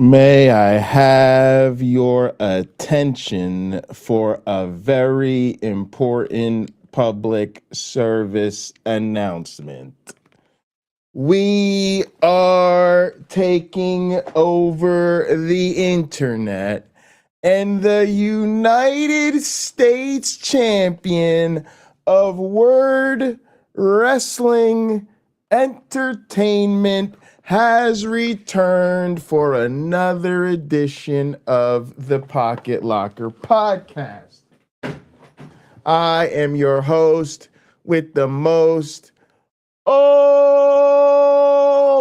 May I have your attention for a very important public service announcement? We are taking over the internet, and the United States champion of word wrestling entertainment has returned for another edition of the Pocket Locker podcast. I am your host with the most, all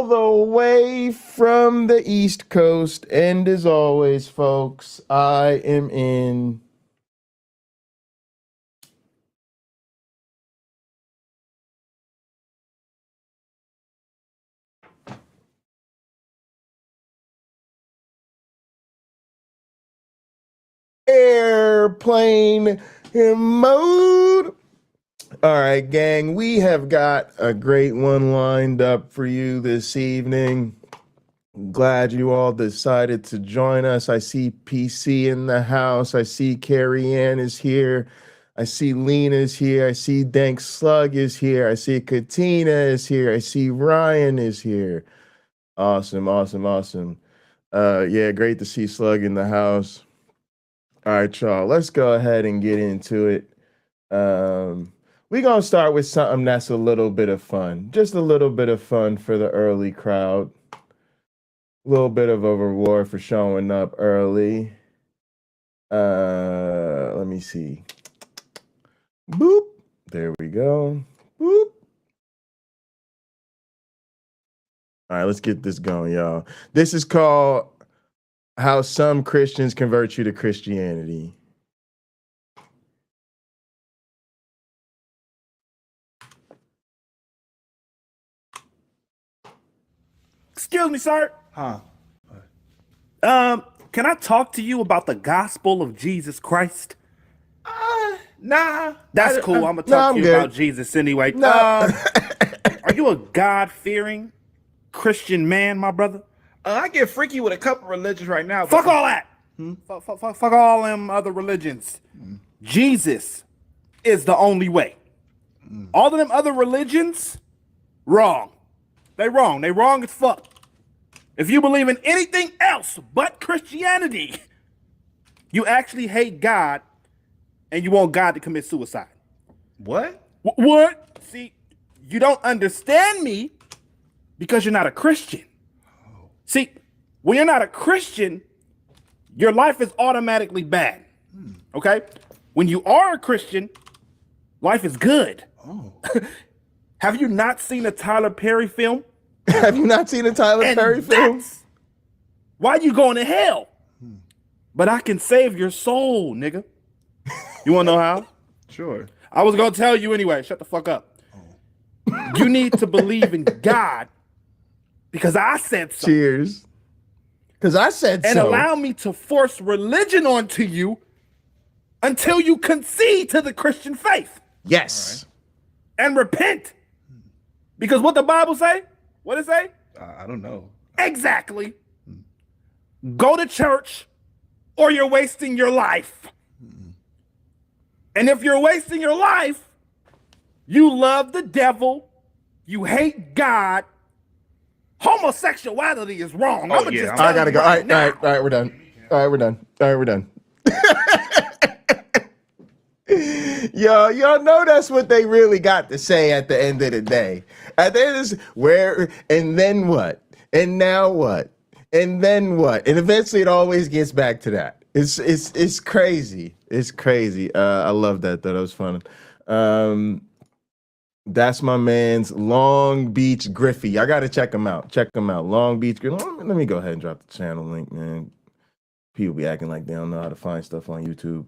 the way from the East Coast. And as always, folks, I am in airplane mode. All right, gang, we have got a great one lined up for you this evening. Glad you all decided to join us. I see PC in the house. I see Carrie Ann is here. I see Lena's here. I see Dank Slug is here. I see Katina is here. I see Ryan is here. Awesome. Yeah, great to see Slug in the house. All right, y'all, let's go ahead and get into it. We're going to start with something that's a little bit of fun. Just a little bit of fun for the early crowd. A little bit of a reward for showing up early. Let me see. Boop. There we go. Boop. All right, let's get this going, y'all. This is called How Some Christians Convert You to Christianity. Excuse me, sir. Can I talk to you about the gospel of Jesus Christ? Nah. That's cool. I'm gonna talk to you about Jesus anyway. No. Are you a God-fearing Christian man, my brother? I get freaky with a couple religions right now. Fuck all that. Fuck all them other religions. Jesus is the only way. All of them other religions, wrong. They wrong. They wrong as fuck. If you believe in anything else but Christianity, you actually hate God and you want God to commit suicide. What? What? See, you don't understand me because you're not a Christian. See, when you're not a Christian, your life is automatically bad. Okay? When you are a Christian, life is good. Oh. Have you not seen a Tyler Perry film? Have you not seen a Tyler Perry film? Why you going to hell? But I can save your soul, nigga. You want to know how? Sure. I was going to tell you anyway. Shut the fuck up. You need to believe in God because I said so. Cheers. Because I said and so. And allow me to force religion onto you until you concede to the Christian faith. Yes. Right. And repent. Because what the Bible say? What it say? I don't know. Exactly. Go to church or you're wasting your life. And if you're wasting your life, you love the devil, you hate God. Homosexuality is wrong. Oh, yeah. I gotta go. All right, we're done. All right, we're done. Y'all know that's what they really got to say at the end of the day. At the end of this, where, and then what? And now what? And then what? And eventually it always gets back to that. It's crazy. It's crazy. I love that though. That was fun. That's my man's Long Beach Griffey. I gotta check him out. Long Beach Griffey. Let me go ahead and drop the channel link, man. People be acting like they don't know how to find stuff on YouTube.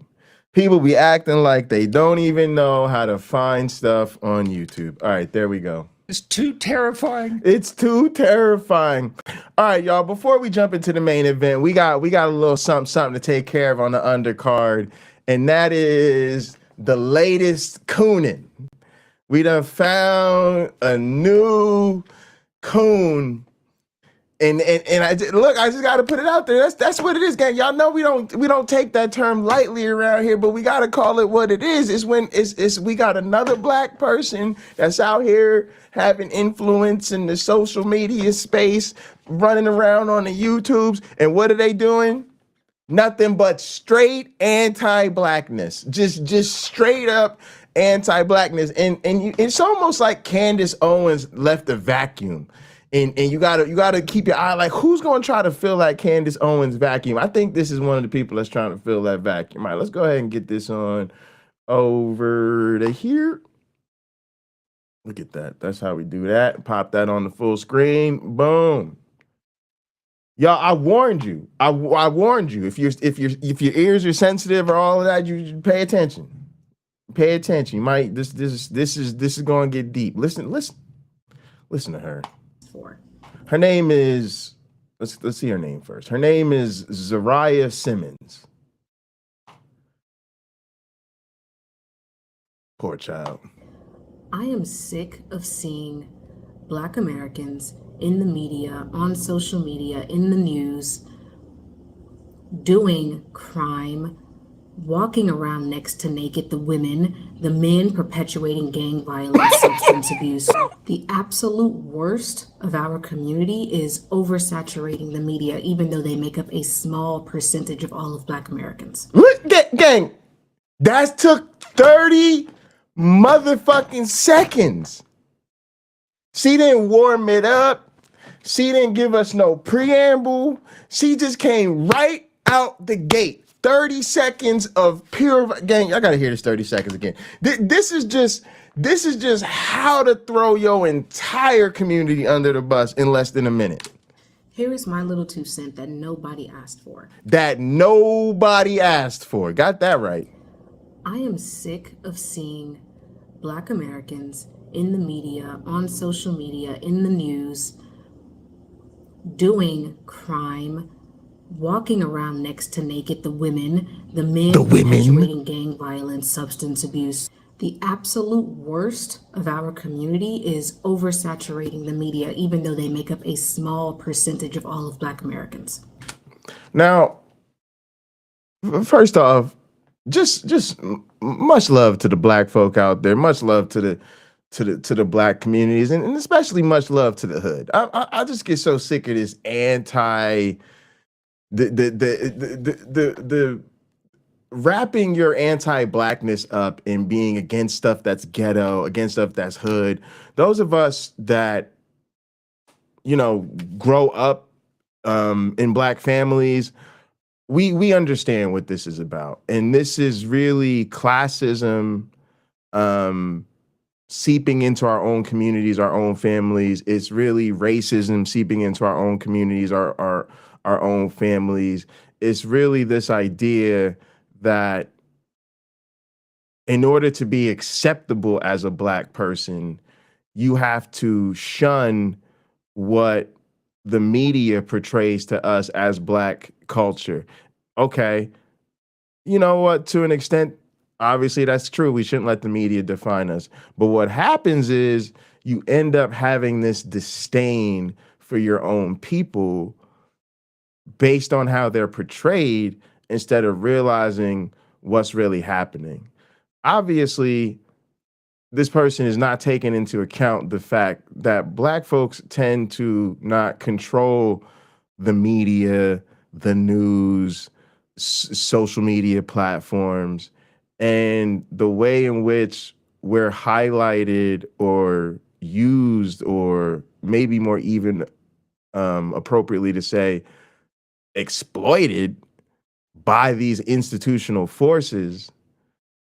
People be acting like they don't even know how to find stuff on YouTube. All right, there we go. It's too terrifying. It's too terrifying. All right, y'all, before we jump into the main event, we got a little something to take care of on the undercard, and that is the latest cooning. We done found a new coon And look, I just got to put it out there. That's what it is, gang. Y'all know we don't take that term lightly around here, but we got to call it what it is. It's when it's we got another black person that's out here having influence in the social media space, running around on the YouTubes, and what are they doing? Nothing but straight anti-blackness. Just straight up anti-blackness. And it's almost like Candace Owens left a vacuum. And you gotta keep your eye, like, who's gonna try to fill that Candace Owens vacuum? I think this is one of the people that's trying to fill that vacuum. All right, let's go ahead and get this on over to here. Look at that. That's how we do that. Pop that on the full screen. Boom. Y'all, I warned you. I warned you. If your ears are sensitive or all of that, you pay attention. Pay attention. You might this is going to get deep. Listen to her. Her name is, let's see her name first. Her name is Zariah Simmons. Poor child. I am sick of seeing Black Americans in the media, on social media, in the news, doing crime, walking around next to naked the women, the men perpetuating gang violence, substance abuse. The absolute worst of our community is oversaturating the media, even though they make up a small percentage of all of Black Americans. Gang, that took 30 motherfucking seconds. She didn't warm it up. She didn't give us no preamble. She just came right out the gate. 30 seconds of pure gang. I gotta hear this 30 seconds again. This is just how to throw your entire community under the bus in less than a minute. Here is my little 2 cents that nobody asked for. That nobody asked for. Got that right. I am sick of seeing Black Americans in the media, on social media, in the news, doing crime, walking around next to naked the women, the men perpetuating gang violence, substance abuse. The absolute worst of our community is oversaturating the media, even though they make up a small percentage of all of Black Americans. Now, first off, just much love to the Black folk out there. Much love to the Black communities, and especially much love to the hood. I just get so sick of this the wrapping your anti-Blackness up in being against stuff that's ghetto, against stuff that's hood. Those of us that, grow up in Black families, we understand what this is about. And this is really classism seeping into our own communities, our own families. It's really racism seeping into our own communities, our own families. It's really this idea that in order to be acceptable as a Black person, you have to shun what the media portrays to us as Black culture. Okay, you know what? To an extent, obviously that's true. We shouldn't let the media define us. But what happens is you end up having this disdain for your own people based on how they're portrayed instead of realizing what's really happening. Obviously, this person is not taking into account the fact that Black folks tend to not control the media, the news, social media platforms, and the way in which we're highlighted or used, or maybe more even appropriately to say, exploited by these institutional forces,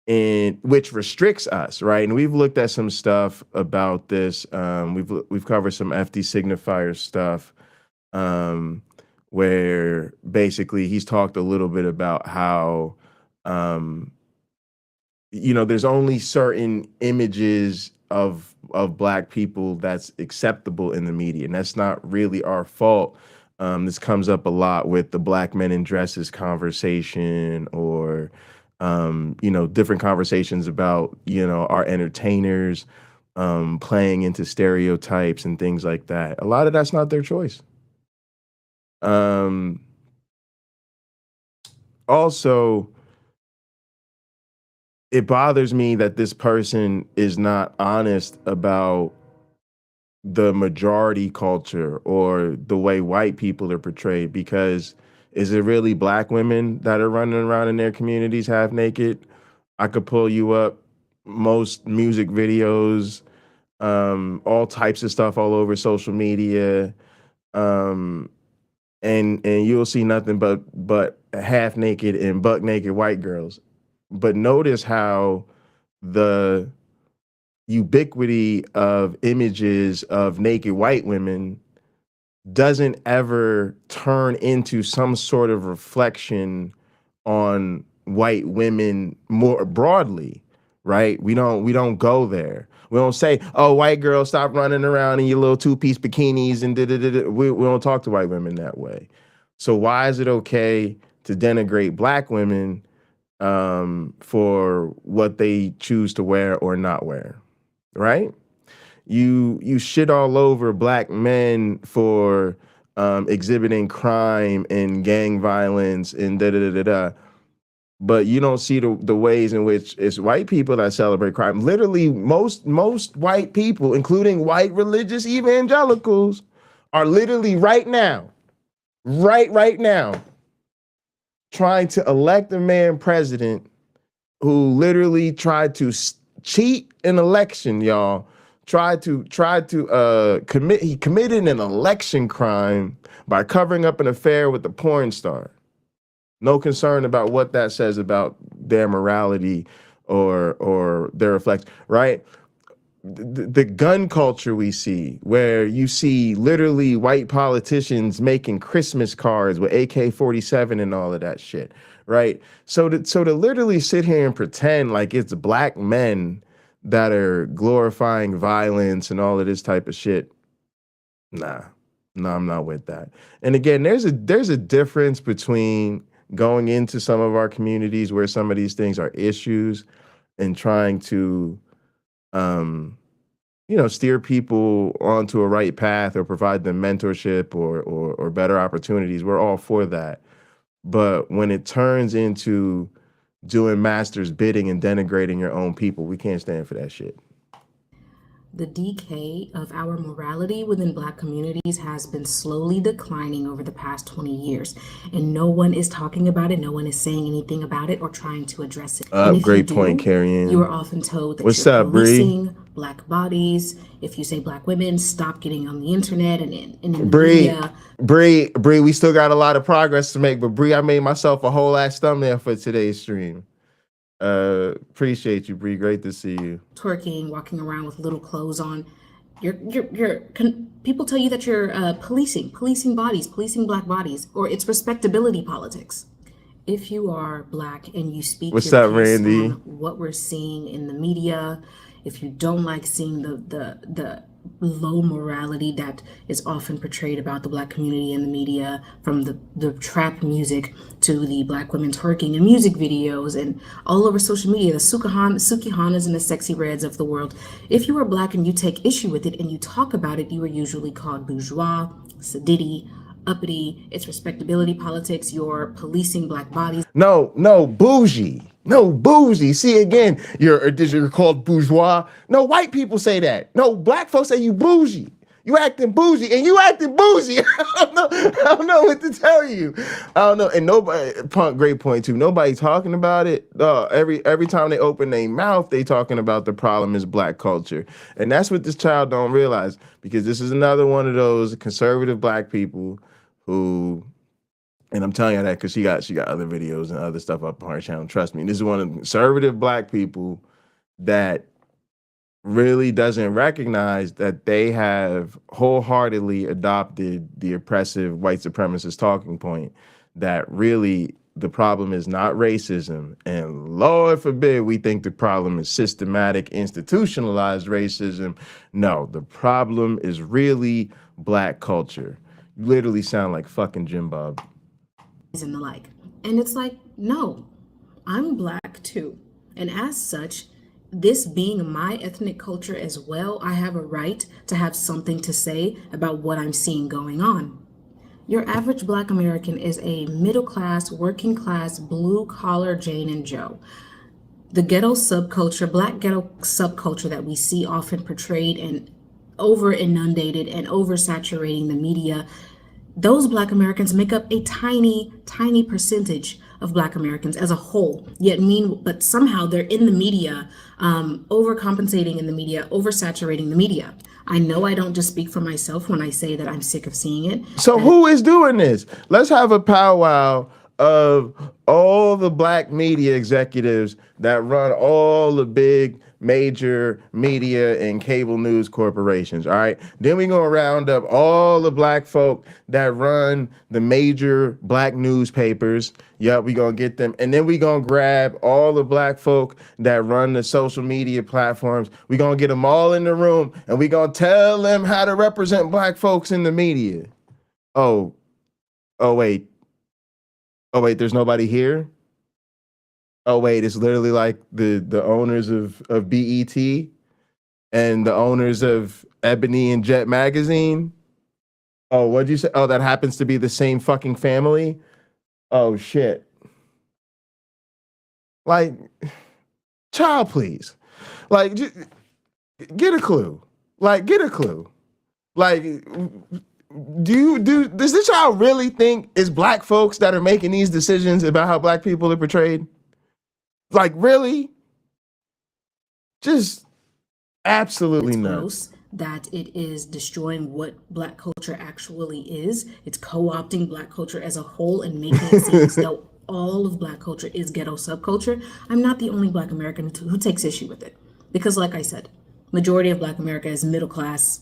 and which restricts us, right? And we've looked at some stuff about this. We've covered some FD signifier stuff, where basically he's talked a little bit about how there's only certain images of Black people that's acceptable in the media, and that's not really our fault. This comes up a lot with the Black men in dresses conversation, or different conversations about our entertainers playing into stereotypes and things like that. A lot of that's not their choice. Also, it bothers me that this person is not honest about the majority culture or the way white people are portrayed, because is it really black women that are running around in their communities half naked? I could pull you up most music videos, all types of stuff all over social media, and you'll see nothing but half naked and buck naked white girls. But notice how the ubiquity of images of naked white women doesn't ever turn into some sort of reflection on white women more broadly, right? We don't go there. We don't say, oh, white girls, stop running around in your little two-piece bikinis and da-da-da-da. We don't talk to white women that way. So why is it okay to denigrate black women for what they choose to wear or not wear, right? You shit all over black men for exhibiting crime and gang violence and da da da da. But you don't see the ways in which it's white people that celebrate crime. Literally, most white people, including white religious evangelicals, are literally right now, trying to elect a man president who literally tried to cheat an election, y'all. He committed an election crime by covering up an affair with a porn star. No concern about what that says about their morality or their reflection, right? The gun culture we see, where you see literally white politicians making Christmas cards with AK-47 and all of that shit, right? So to literally sit here and pretend like it's black men that are glorifying violence and all of this type of shit, nah, I'm not with that. And again, there's a difference between going into some of our communities where some of these things are issues and trying to steer people onto a right path or provide them mentorship or better opportunities. We're all for that. But when it turns into doing master's bidding and denigrating your own people, we can't stand for that shit. The decay of our morality within Black communities has been slowly declining over the past 20 years, and no one is talking about it. No one is saying anything about it or trying to address it. And if Great you point, do, Carrie Ann. you are often told that What's you're up, Bree? policing Black bodies. If you say Black women, stop getting on the internet and in the Bree, media. Bree, we still got a lot of progress to make, but Bree, I made myself a whole ass thumbnail for today's stream. Appreciate you, Bree. Great to see you. Twerking, walking around with little clothes on. People tell you that you're policing bodies, policing Black bodies, or it's respectability politics. If you are Black and you speak What's your up, piece Randy? on what we're seeing in the media, if you don't like seeing the low morality that is often portrayed about the Black community in the media, from the trap music to the Black women twerking in music videos and all over social media, the Sukihanas and the Sexy Reds of the world. If you are Black and you take issue with it and you talk about it, you are usually called bourgeois, sadiddy, uppity. It's respectability politics. You're policing Black bodies. No, bougie. No, bougie. See, again, you're called bourgeois. No, white people say that. No, Black folks say you bougie. You acting bougie, and you acting bougie. I don't know what to tell you. I don't know. And nobody, great point too. Nobody talking about it. Every time they open their mouth, they talking about the problem is Black culture. And that's what this child don't realize, because this is another one of those conservative Black people who, and I'm telling you that because she got other videos and other stuff up on her channel. Trust me, this is one of the conservative Black people that really doesn't recognize that they have wholeheartedly adopted the oppressive white supremacist talking point, that really the problem is not racism, and Lord forbid we think the problem is systematic, institutionalized racism. No, the problem is really Black culture. You literally sound like fucking Jim Bob. And the like. And it's like, no, I'm Black too. And as such, this being my ethnic culture as well, I have a right to have something to say about what I'm seeing going on. Your average Black American is a middle class, working class, blue collar Jane and Joe. The ghetto subculture, Black ghetto subculture that we see often portrayed and over inundated and oversaturating the media, those Black Americans make up a tiny, tiny percentage of Black Americans as a whole. But somehow they're in the media, overcompensating in the media, oversaturating the media. I know I don't just speak for myself when I say that I'm sick of seeing it. So who is doing this? Let's have a powwow of all the Black media executives that run all the big major media and cable news corporations. All right. Then we're gonna round up all the Black folk that run the major Black newspapers. Yep, we're gonna get them. And then we're gonna grab all the Black folk that run the social media platforms. We're gonna get them all in the room and we're gonna tell them how to represent Black folks in the media. Oh wait, there's nobody here? Oh wait, it's literally like the owners of BET and the owners of Ebony and Jet magazine. Oh, what'd you say? Oh, that happens to be the same fucking family? Oh shit. Like, child, please. Like, get a clue. Like, get a clue. Like, does this child really think it's Black folks that are making these decisions about how Black people are portrayed? Like, really? Just absolutely It's not. gross that it is destroying what Black culture actually is. It's co-opting Black culture as a whole and making it seem as though all of Black culture is ghetto subculture. I'm not the only Black American who takes issue with it. Because like I said, majority of Black America is middle class,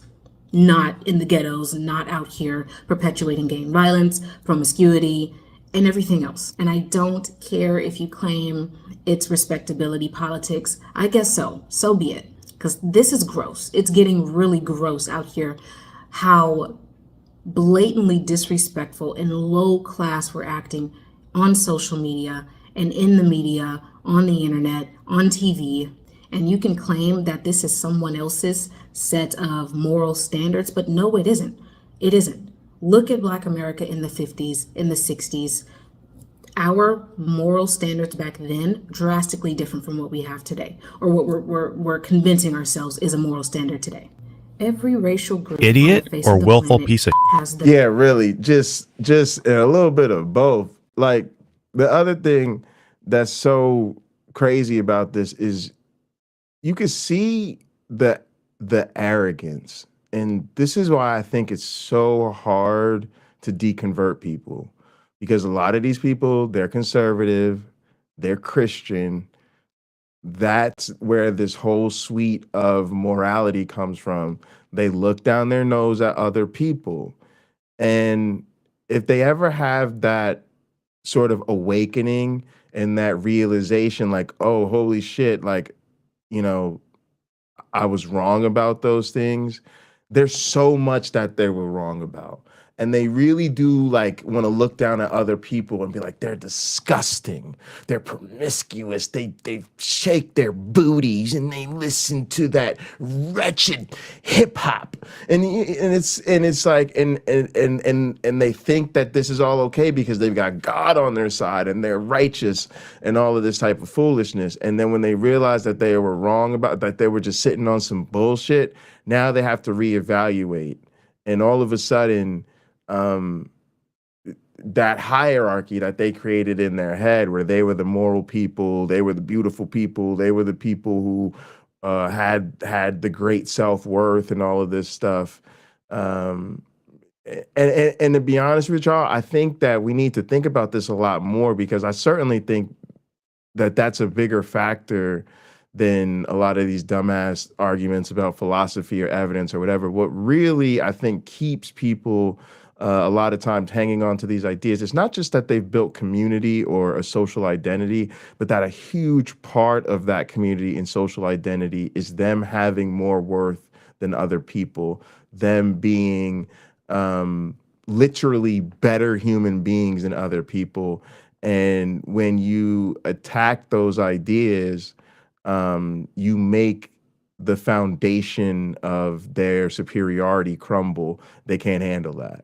not in the ghettos, not out here perpetuating gang violence, promiscuity, and everything else. And I don't care if you claim it's respectability politics. I guess so be it. Because this is gross. It's getting really gross out here how blatantly disrespectful and low class we're acting on social media and in the media, on the internet, on TV. And you can claim that this is someone else's set of moral standards, but no, it isn't. It isn't. Look at Black America in the 50s, in the 60s. Our moral standards back then drastically different from what we have today, or what we're convincing ourselves is a moral standard today. Every racial group, Idiot on the face or of the willful planet piece of has the Yeah, really. Just a little bit of both. Like, the other thing that's so crazy about this is you can see the arrogance. And this is why I think it's so hard to deconvert people. Because a lot of these people, they're conservative, they're Christian. That's where this whole suite of morality comes from. They look down their nose at other people. And if they ever have that sort of awakening and that realization, like, oh, holy shit, like, you know, I was wrong about those things. There's so much that they were wrong about. And they really do like want to look down at other people and be like, they're disgusting. They're promiscuous. They shake their booties and they listen to that wretched hip hop. And it's like and they think that this is all okay because they've got God on their side and they're righteous and all of this type of foolishness. And then when they realize that they were wrong about that, they were just sitting on some bullshit, now they have to reevaluate. And all of a sudden, that hierarchy that they created in their head, where they were the moral people, they were the beautiful people, they were the people who had the great self-worth and all of this stuff. And to be honest with y'all, I think that we need to think about this a lot more, because I certainly think that that's a bigger factor than a lot of these dumbass arguments about philosophy or evidence or whatever. What really, I think, keeps people a lot of times hanging on to these ideas, it's not just that they've built community or a social identity, but that a huge part of that community and social identity is them having more worth than other people, them being literally better human beings than other people. And when you attack those ideas, you make the foundation of their superiority crumble. They can't handle that.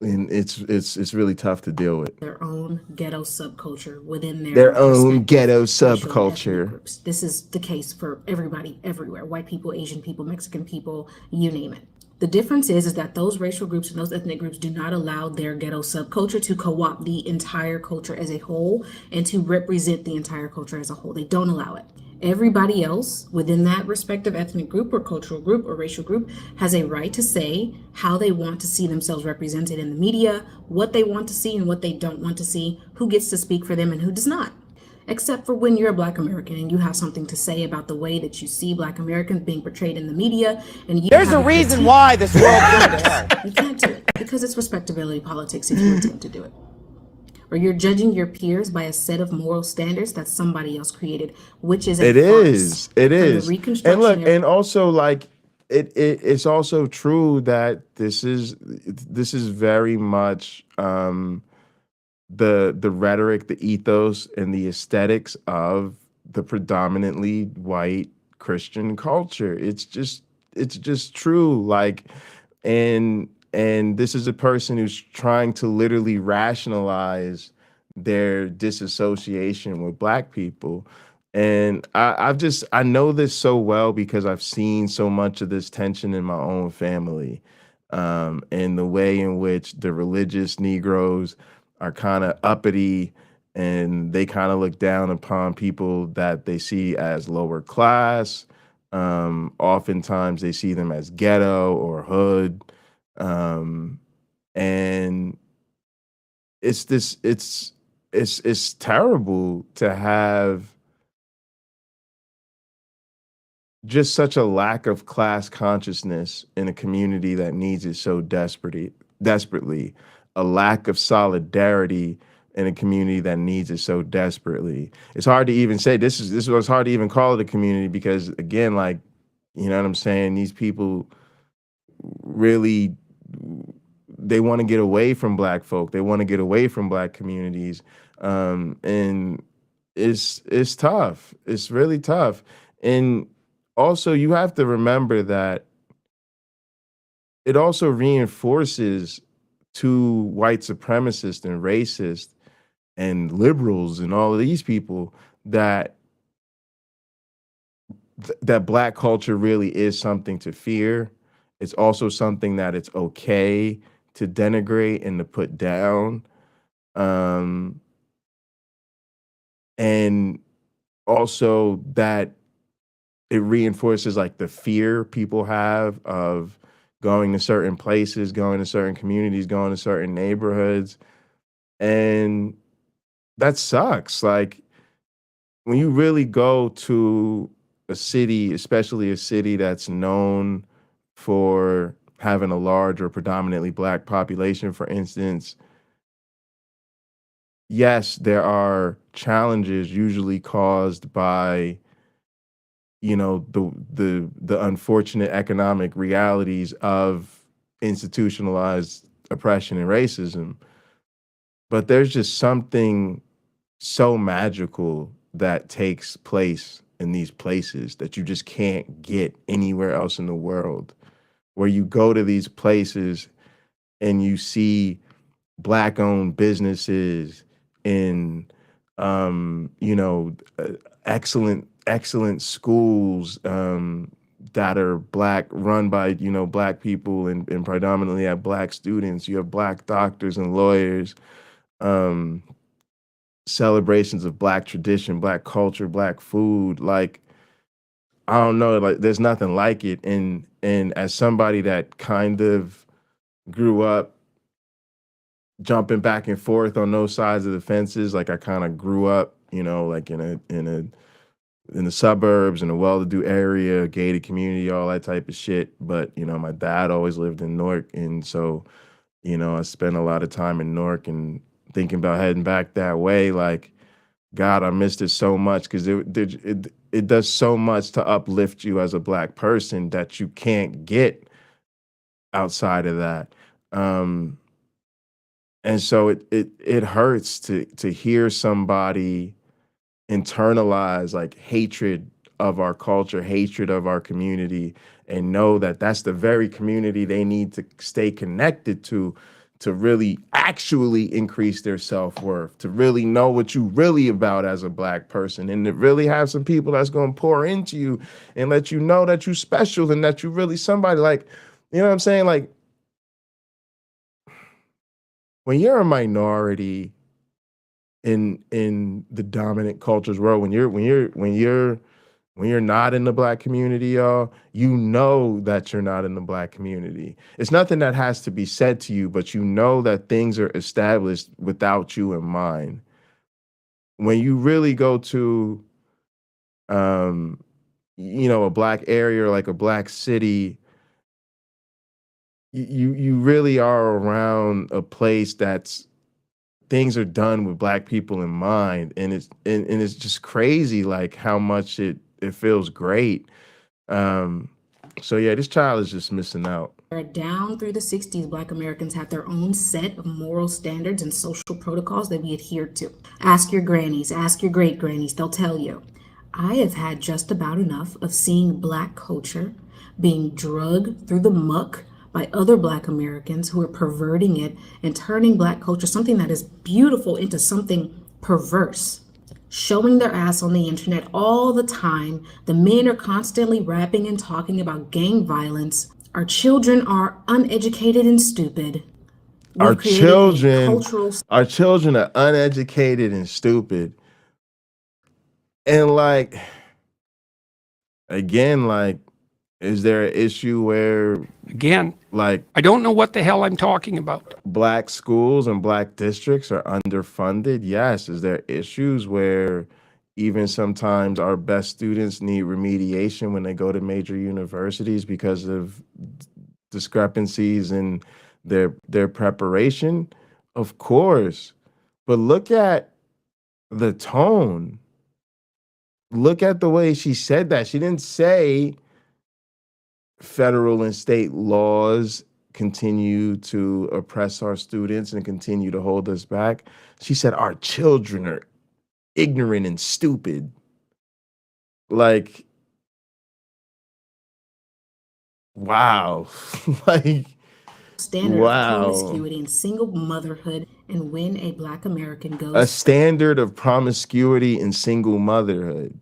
and it's really tough to deal with. Their own ghetto subculture within Their own respective ghetto racial and ethnic subculture. groups. This is the case for everybody, everywhere. White people, Asian people, Mexican people, you name it. The difference is that those racial groups and those ethnic groups do not allow their ghetto subculture to co-opt the entire culture as a whole and to represent the entire culture as a whole. They don't allow it. Everybody else within that respective ethnic group or cultural group or racial group has a right to say how they want to see themselves represented in the media, what they want to see and what they don't want to see, who gets to speak for them and who does not. Except for when you're a Black American and you have something to say about the way that you see Black Americans being portrayed in the media, and you There's a reason why this world's going to hell. you can't do it because it's respectability politics if you attempt to do it. Or you're judging your peers by a set of moral standards that somebody else created, which is It is. And look, era. and also like it's also true that this is very much the rhetoric, the ethos, and the aesthetics of the predominantly white Christian culture. It's just true. Like, and this is a person who's trying to literally rationalize their disassociation with Black people. And I know this so well because I've seen so much of this tension in my own family, and the way in which the religious Negroes are kind of uppity and they kind of look down upon people that they see as lower class. Oftentimes they see them as ghetto or hood. And it's terrible to have just such a lack of class consciousness in a community that needs it so desperately, a lack of solidarity in a community that needs it so desperately. It's hard to even say this was hard to even call it a community because, again, like, you know what I'm saying, these people really, they want to get away from Black folk. They want to get away from Black communities. And it's tough. It's really tough. And also, you have to remember that it also reinforces to white supremacists and racists and liberals and all of these people that Black culture really is something to fear. It's also something that it's okay to denigrate and to put down. And also that it reinforces like the fear people have of going to certain places, going to certain communities, going to certain neighborhoods. And that sucks. Like, when you really go to a city, especially a city that's known for having a large or predominantly Black population, for instance, yes, there are challenges usually caused by, you know, the unfortunate economic realities of institutionalized oppression and racism. But there's just something so magical that takes place in these places that you just can't get anywhere else in the world, where you go to these places and you see Black-owned businesses in, you know, excellent schools that are Black, run by, you know, Black people and predominantly have Black students. You have Black doctors and lawyers, celebrations of Black tradition, Black culture, Black food. Like, I don't know, like, there's nothing like it. And as somebody that kind of grew up jumping back and forth on those sides of the fences, like, I kind of grew up, you know, like in the suburbs, in a well-to-do area, gated community, all that type of shit. But, you know, my dad always lived in Newark, and so, you know, I spent a lot of time in Newark and thinking about heading back that way. Like, God, I missed it so much because it does so much to uplift you as a Black person that you can't get outside of that. And so it hurts to hear somebody internalize like hatred of our culture, hatred of our community, and know that that's the very community they need to stay connected to to really actually increase their self-worth, to really know what you really about as a Black person, and to really have some people that's going to pour into you and let you know that you special and that you really somebody. Like, you know what I'm saying? Like, when you're a minority in the dominant cultures world, when you're not in the Black community, y'all, you know that you're not in the Black community. It's nothing that has to be said to you, but you know that things are established without you in mind. When you really go to, a Black area or like a Black city, you really are around a place that's things are done with Black people in mind, and it's just crazy like how much it feels great. So yeah, this child is just missing out. Down through the 60s, Black Americans had their own set of moral standards and social protocols that we adhered to. Ask your grannies, ask your great grannies, they'll tell you. I have had just about enough of seeing Black culture being drugged through the muck by other Black Americans who are perverting it and turning Black culture, something that is beautiful, into something perverse. Showing their ass on the internet all the time. The men are constantly rapping and talking about gang violence. Our children are uneducated and stupid. Our children are uneducated and stupid. And like, again, like, is there an issue where, again, like, I don't know what the hell I'm talking about. Black schools and Black districts are underfunded? Yes. Is there issues where even sometimes our best students need remediation when they go to major universities because of discrepancies in their preparation? Of course. But look at the tone. Look at the way she said that. She didn't say federal and state laws continue to oppress our students and continue to hold us back. She said our children are ignorant and stupid. Like, wow. Like, standard wow. of promiscuity and single motherhood, and when a Black American goes A standard of promiscuity and single motherhood.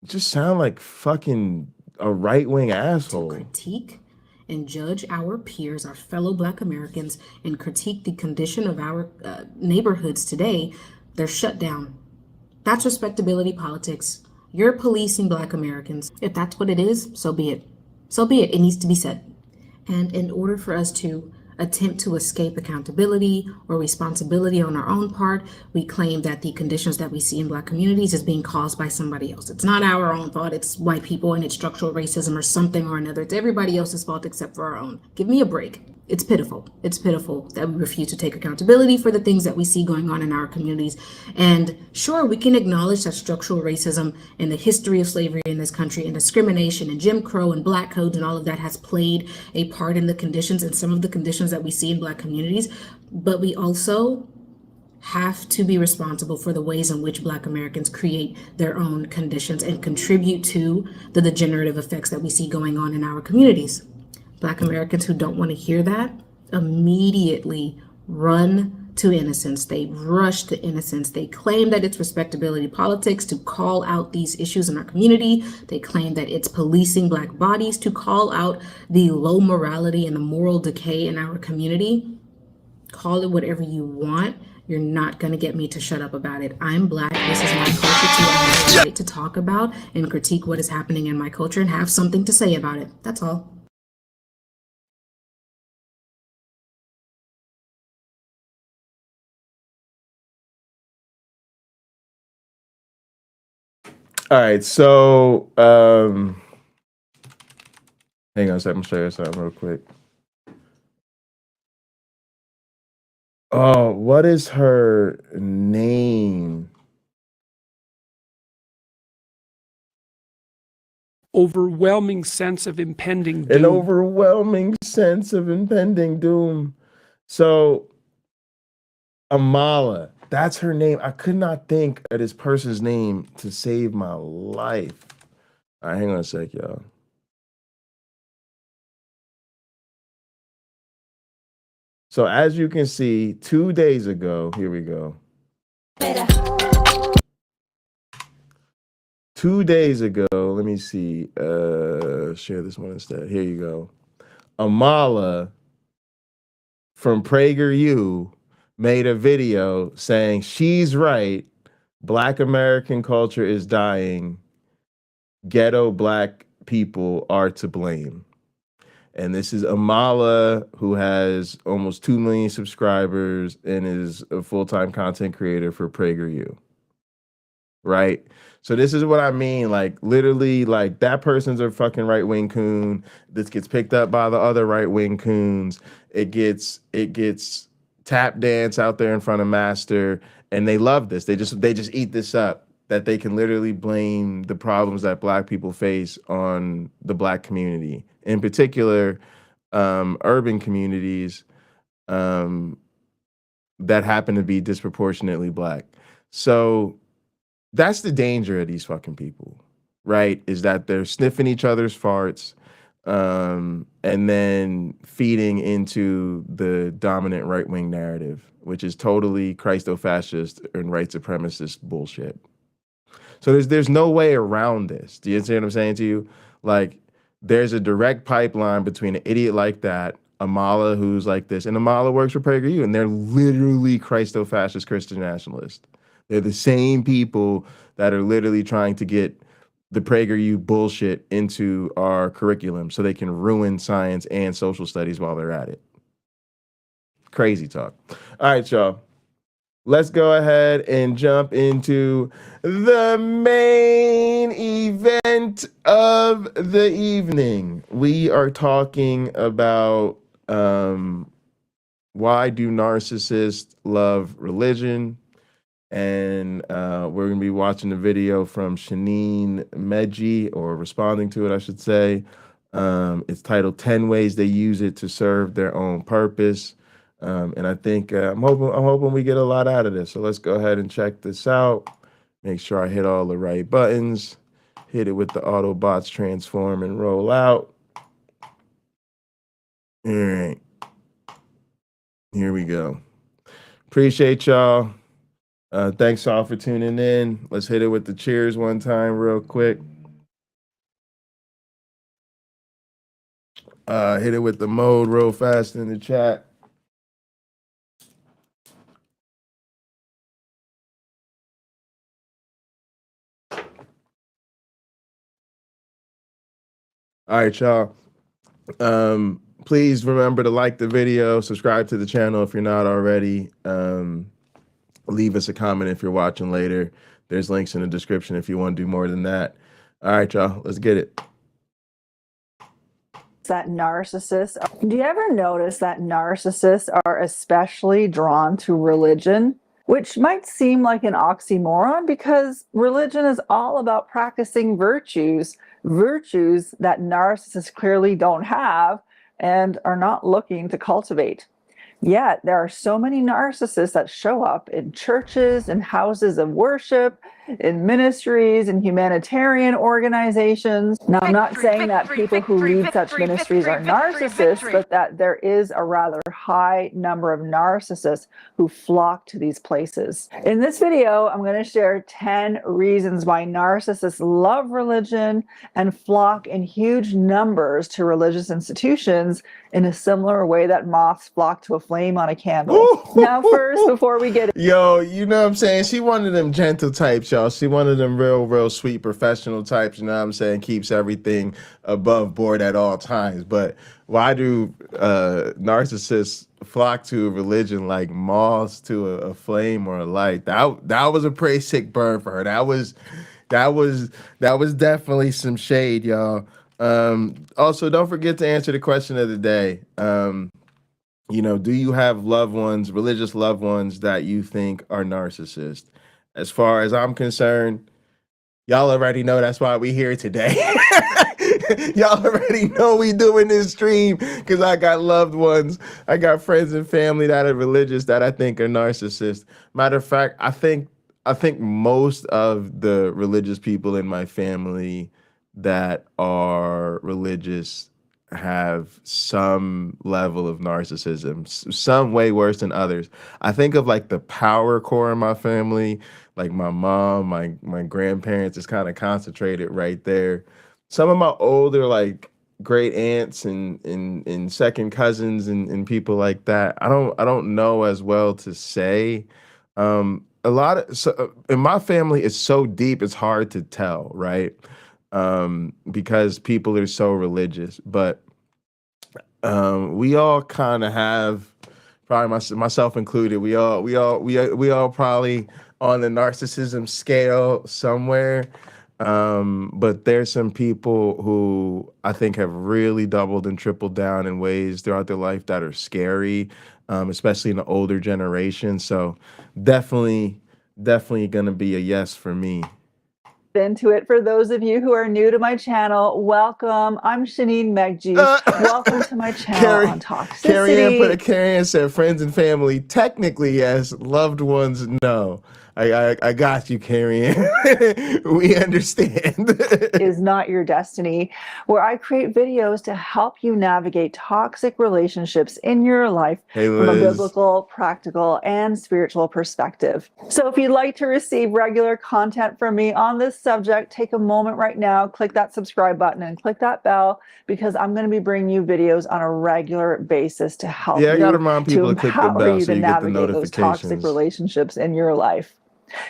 Just sound like fucking a right-wing asshole. to critique and judge our peers, our fellow Black Americans, and critique the condition of our neighborhoods today, they're shut down. That's respectability politics. You're policing Black Americans. If that's what it is, so be it. So be it. It needs to be said. And in order for us to attempt to escape accountability or responsibility on our own part, we claim that the conditions that we see in Black communities is being caused by somebody else. It's not our own fault. It's white people and it's structural racism or something or another. It's everybody else's fault except for our own. Give me a break. It's pitiful. It's pitiful that we refuse to take accountability for the things that we see going on in our communities. And sure, we can acknowledge that structural racism and the history of slavery in this country and discrimination and Jim Crow and Black codes and all of that has played a part in the conditions and some of the conditions that we see in Black communities. But we also have to be responsible for the ways in which Black Americans create their own conditions and contribute to the degenerative effects that we see going on in our communities. Black Americans who don't want to hear that immediately run to innocence. They rush to innocence. They claim that it's respectability politics to call out these issues in our community. They claim that it's policing Black bodies to call out the low morality and the moral decay in our community. Call it whatever you want. You're not going to get me to shut up about it. I'm Black. This is my culture too. I have the right to talk about and critique what is happening in my culture and have something to say about it. That's all. All right, so hang on a second, I'm show you something real quick. Oh, what is her name? Overwhelming sense of impending doom. An overwhelming sense of impending doom. So Amala, that's her name. I could not think of this person's name to save my life. All right, hang on a sec, y'all. So as you can see, 2 days ago, here we go. 2 days ago, let me see. Share this one instead. Here you go. Amala from PragerU made a video saying she's right. Black American culture is dying. Ghetto black people are to blame. And this is Amala, who has almost 2 million subscribers and is a full-time content creator for PragerU. Right? So this is what I mean. Like, literally, like, that person's a fucking right-wing coon. This gets picked up by the other right-wing coons. It gets tap dance out there in front of Master, and they love this. They just eat this up, that they can literally blame the problems that black people face on the black community, in particular, urban communities that happen to be disproportionately black. So that's the danger of these fucking people, right? Is that they're sniffing each other's farts, and then feeding into the dominant right-wing narrative, which is totally Christo-fascist and white supremacist bullshit. So there's no way around this. Do you understand what I'm saying to you? Like, there's a direct pipeline between an idiot like that, Amala, who's like this, and Amala works for PragerU, and they're literally Christo-fascist Christian nationalists. They're the same people that are literally trying to get the PragerU bullshit into our curriculum so they can ruin science and social studies while they're at it. Crazy talk. All right, y'all. Let's go ahead and jump into the main event of the evening. We are talking about why do narcissists love religion? And we're going to be watching the video from Shanine Medji, or responding to it, I should say. It's titled 10 Ways They Use It to Serve Their Own Purpose. And I think I'm hoping we get a lot out of this. So let's go ahead and check this out. Make sure I hit all the right buttons. Hit it with the Autobots transform and roll out. All right. Here we go. Appreciate y'all. Thanks all for tuning in. Let's hit it with the cheers one time real quick. Hit it with the mode real fast in the chat. All right, y'all. Please remember to like the video, subscribe to the channel if you're not already. Leave us a comment if you're watching later. There's links in the description if you want to do more than that. All right, y'all, let's get it. That narcissists, do you ever notice that narcissists are especially drawn to religion? Which might seem like an oxymoron, because religion is all about practicing virtues that narcissists clearly don't have and are not looking to cultivate. Yet there are so many narcissists that show up in churches and houses of worship, in ministries and humanitarian organizations. Now, I'm not saying that people who lead such ministries are narcissists, but that there is a rather high number of narcissists who flock to these places. In this video, I'm going to share 10 reasons why narcissists love religion and flock in huge numbers to religious institutions in a similar way that moths flock to a flame on a candle. Now, first, before we get Yo, you know what I'm saying? She one of them gentle types, y'all. She one of them real sweet professional types, you know what I'm saying? Keeps everything above board at all times. But why do narcissists flock to a religion like moths to a flame or a light? That was a pretty sick burn for her. That was definitely some shade, y'all. Also, don't forget to answer the question of the day. You know, do you have loved ones, religious loved ones, that you think are narcissists? As far as I'm concerned, y'all already know that's why we here today. Y'all already know we doing this stream because I got loved ones. I got friends and family that are religious that I think are narcissists. Matter of fact, I think most of the religious people in my family that are religious have some level of narcissism, some way worse than others. I think of like the power core in my family, like my mom, my grandparents is kind of concentrated right there. Some of my older like great aunts and second cousins and people like that, I don't know as well to say. A lot of in my family, it's so deep, it's hard to tell, right? Because people are so religious. But we all kind of have, probably myself included, we all probably on the narcissism scale somewhere. But there's some people who I think have really doubled and tripled down in ways throughout their life that are scary, especially in the older generation. So definitely gonna be a yes for me. Into it. For those of you who are new to my channel, welcome. I'm Shanine Megji. Welcome to my channel on toxicity. Carrie Ann said friends and family, technically yes, loved ones no. I got you, Carrie Ann. We understand. Is not your destiny, where I create videos to help you navigate toxic relationships in your life from a biblical, practical, and spiritual perspective. So if you'd like to receive regular content from me on this subject, take a moment right now, click that subscribe button and click that bell, because I'm going to be bringing you videos on a regular basis to help you, I gotta remind people to click the bell so you get the notifications. Those toxic relationships in your life.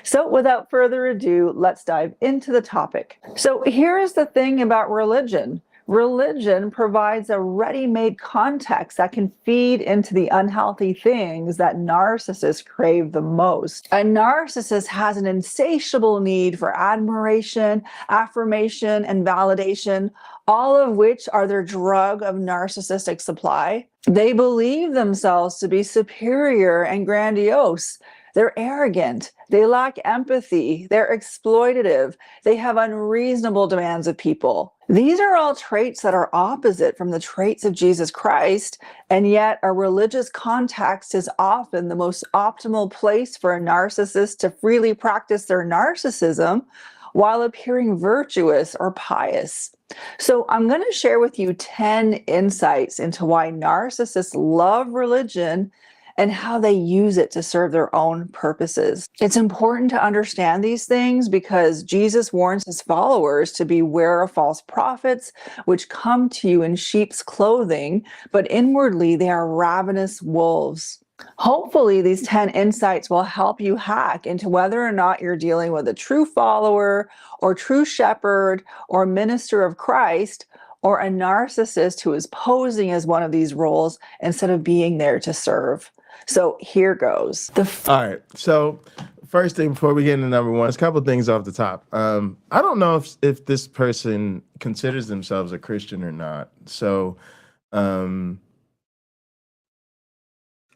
So without further ado, let's dive into the topic. So here is the thing about religion. Religion provides a ready-made context that can feed into the unhealthy things that narcissists crave the most. A narcissist has an insatiable need for admiration, affirmation, and validation, all of which are their drug of narcissistic supply. They believe themselves to be superior and grandiose. They're arrogant, they lack empathy, they're exploitative, they have unreasonable demands of people. These are all traits that are opposite from the traits of Jesus Christ, and yet a religious context is often the most optimal place for a narcissist to freely practice their narcissism while appearing virtuous or pious. So I'm going to share with you 10 insights into why narcissists love religion and how they use it to serve their own purposes. It's important to understand these things because Jesus warns his followers to beware of false prophets, which come to you in sheep's clothing, but inwardly they are ravenous wolves. Hopefully, these 10 insights will help you hack into whether or not you're dealing with a true follower or true shepherd or minister of Christ, or a narcissist who is posing as one of these roles instead of being there to serve. So here goes. All right. So first thing before we get into number one, there's a couple of things off the top. I don't know if this person considers themselves a Christian or not. So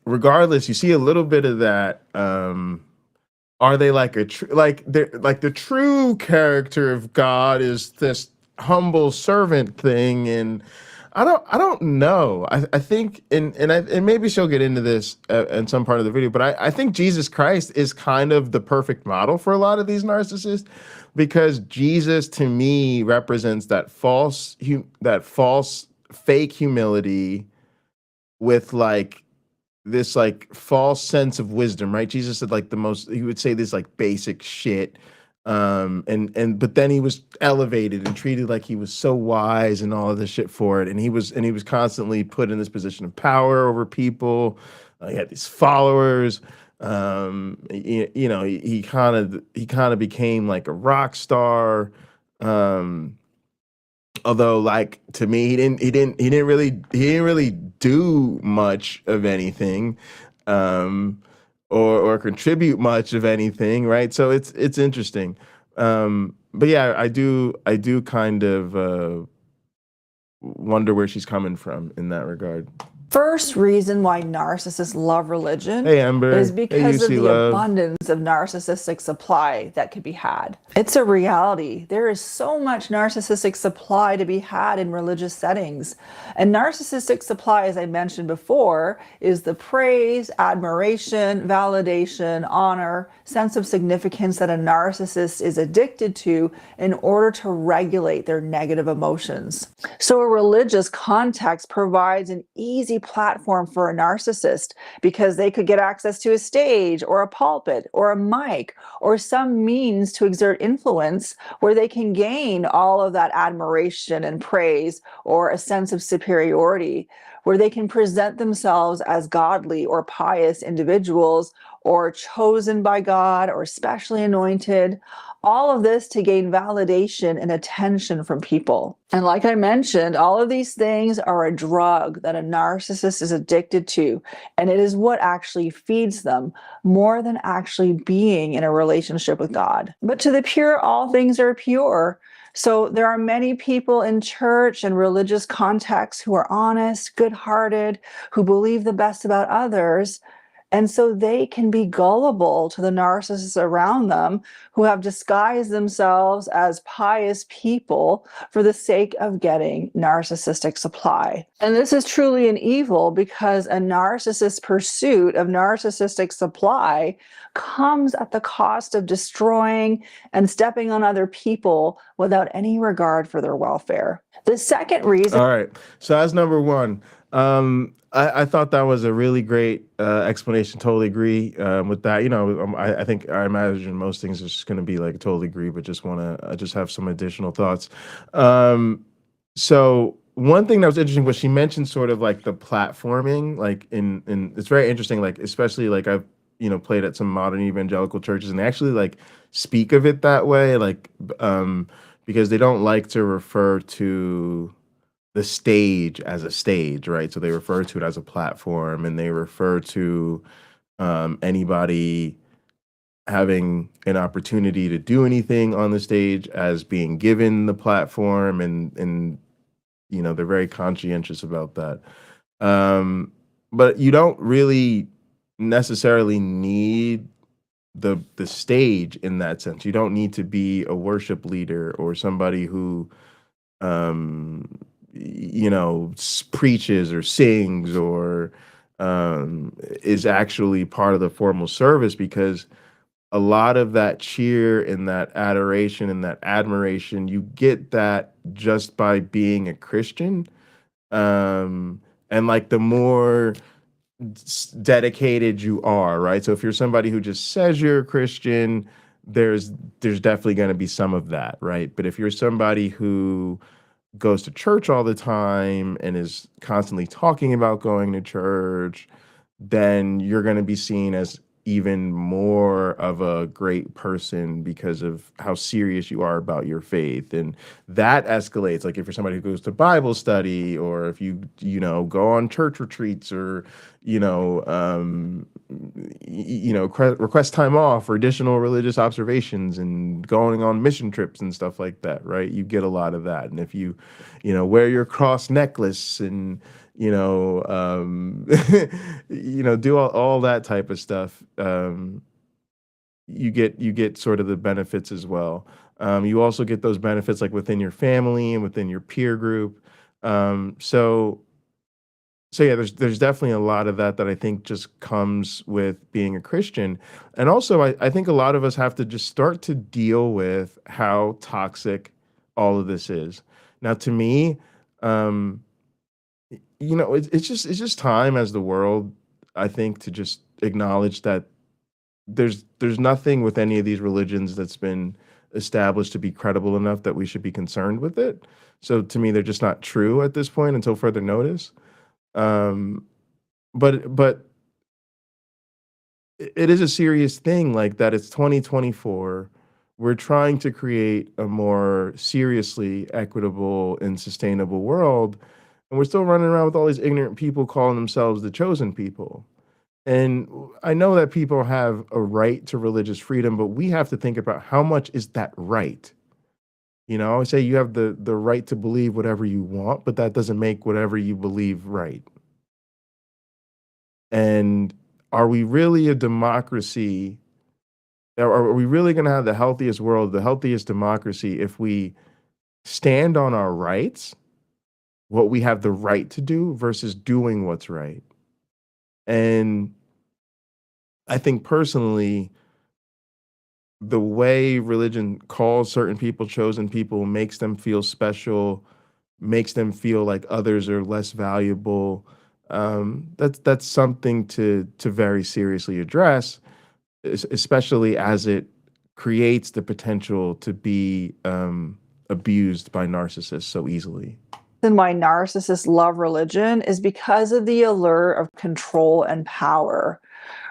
regardless, you see a little bit of that. Are they like the true character of God is this humble servant thing? And I don't know. I think, and maybe she'll get into this in some part of the video, but I think Jesus Christ is kind of the perfect model for a lot of these narcissists, because Jesus to me represents that false fake humility with like this like false sense of wisdom, right? Jesus said like he would say this like basic shit. But then he was elevated and treated like he was so wise and all of this shit for it. And he was constantly put in this position of power over people. He had these followers. He kind of became like a rock star. Although, like, to me, he didn't really do much of anything. Or contribute much of anything, right? So it's interesting. But yeah, I do kind of wonder where she's coming from in that regard. First reason why narcissists love religion Hey, Amber. is Hey, because of UC the Love. abundance of narcissistic supply that could be had. It's a reality. There is so much narcissistic supply to be had in religious settings. And narcissistic supply, as I mentioned before, is the praise, admiration, validation, honor, sense of significance that a narcissist is addicted to in order to regulate their negative emotions. So a religious context provides an easy platform for a narcissist because they could get access to a stage or a pulpit or a mic or some means to exert influence where they can gain all of that admiration and praise or a sense of superiority, where they can present themselves as godly or pious individuals or chosen by God or specially anointed. All of this to gain validation and attention from people. And like I mentioned, all of these things are a drug that a narcissist is addicted to, and it is what actually feeds them more than actually being in a relationship with God. But to the pure, all things are pure. So there are many people in church and religious contexts who are honest, good-hearted, who believe the best about others. And so they can be gullible to the narcissists around them who have disguised themselves as pious people for the sake of getting narcissistic supply. And this is truly an evil because a narcissist's pursuit of narcissistic supply comes at the cost of destroying and stepping on other people without any regard for their welfare. The second reason. All right. So that's number one. I thought that was a really great explanation. Totally agree with that. You know, I imagine most things are just going to be like totally agree, but just want to just have some additional thoughts. So one thing that was interesting was she mentioned sort of like the platforming, like in it's very interesting, like especially like I've played at some modern evangelical churches and they actually like speak of it that way, like because they don't like to refer to the stage as a stage, right? So they refer to it as a platform, and they refer to anybody having an opportunity to do anything on the stage as being given the platform, and they're very conscientious about that. But you don't really necessarily need the stage in that sense. You don't need to be a worship leader or somebody who preaches or sings or is actually part of the formal service, because a lot of that cheer and that adoration and that admiration, you get that just by being a Christian. And like the more dedicated you are, right? So if you're somebody who just says you're a Christian, there's definitely going to be some of that, right? But if you're somebody who goes to church all the time and is constantly talking about going to church, then you're going to be seen as even more of a great person because of how serious you are about your faith. And that escalates. Like if you're somebody who goes to Bible study, or if you go on church retreats, or request time off for additional religious observations and going on mission trips and stuff like that, right? You get a lot of that. And if you wear your cross necklace and do all that type of stuff, you get sort of the benefits as well. You also get those benefits like within your family and within your peer group. So yeah, there's definitely a lot of that I think just comes with being a Christian. And also I think a lot of us have to just start to deal with how toxic all of this is. Now, to me, it's just time as the world, I think, to just acknowledge that there's nothing with any of these religions that's been established to be credible enough that we should be concerned with it. So to me, they're just not true at this point until further notice. But it is a serious thing, like that it's 2024. We're trying to create a more seriously equitable and sustainable world. And we're still running around with all these ignorant people calling themselves the chosen people. And I know that people have a right to religious freedom, but we have to think about how much is that right? I always say you have the right to believe whatever you want, but that doesn't make whatever you believe right. And are we really a democracy? Are we really going to have the healthiest world, the healthiest democracy, if we stand on our rights, what we have the right to do, versus doing what's right? And I think personally, the way religion calls certain people chosen people, makes them feel special, makes them feel like others are less valuable. That's something to very seriously address, especially as it creates the potential to be abused by narcissists so easily. And why narcissists love religion is because of the allure of control and power.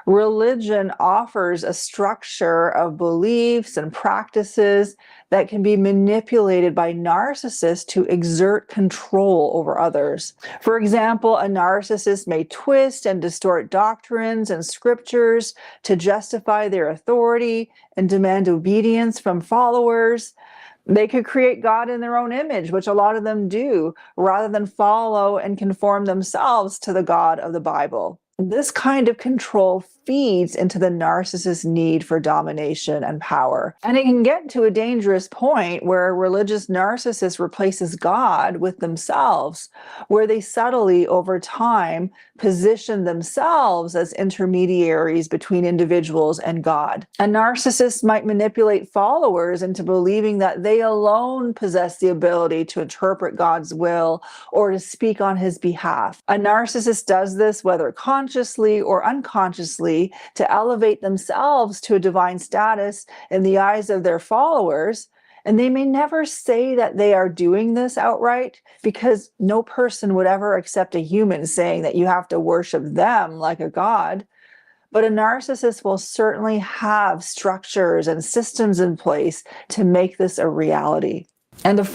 Religion offers a structure of beliefs and practices that can be manipulated by narcissists to exert control over others. For example, a narcissist may twist and distort doctrines and scriptures to justify their authority and demand obedience from followers. They could create God in their own image, which a lot of them do, rather than follow and conform themselves to the God of the Bible. This kind of control feeds into the narcissist's need for domination and power. And it can get to a dangerous point where a religious narcissist replaces God with themselves, where they subtly, over time, position themselves as intermediaries between individuals and God. A narcissist might manipulate followers into believing that they alone possess the ability to interpret God's will or to speak on his behalf. A narcissist does this whether consciously or unconsciously to elevate themselves to a divine status in the eyes of their followers. And they may never say that they are doing this outright, because no person would ever accept a human saying that you have to worship them like a god. But a narcissist will certainly have structures and systems in place to make this a reality. And the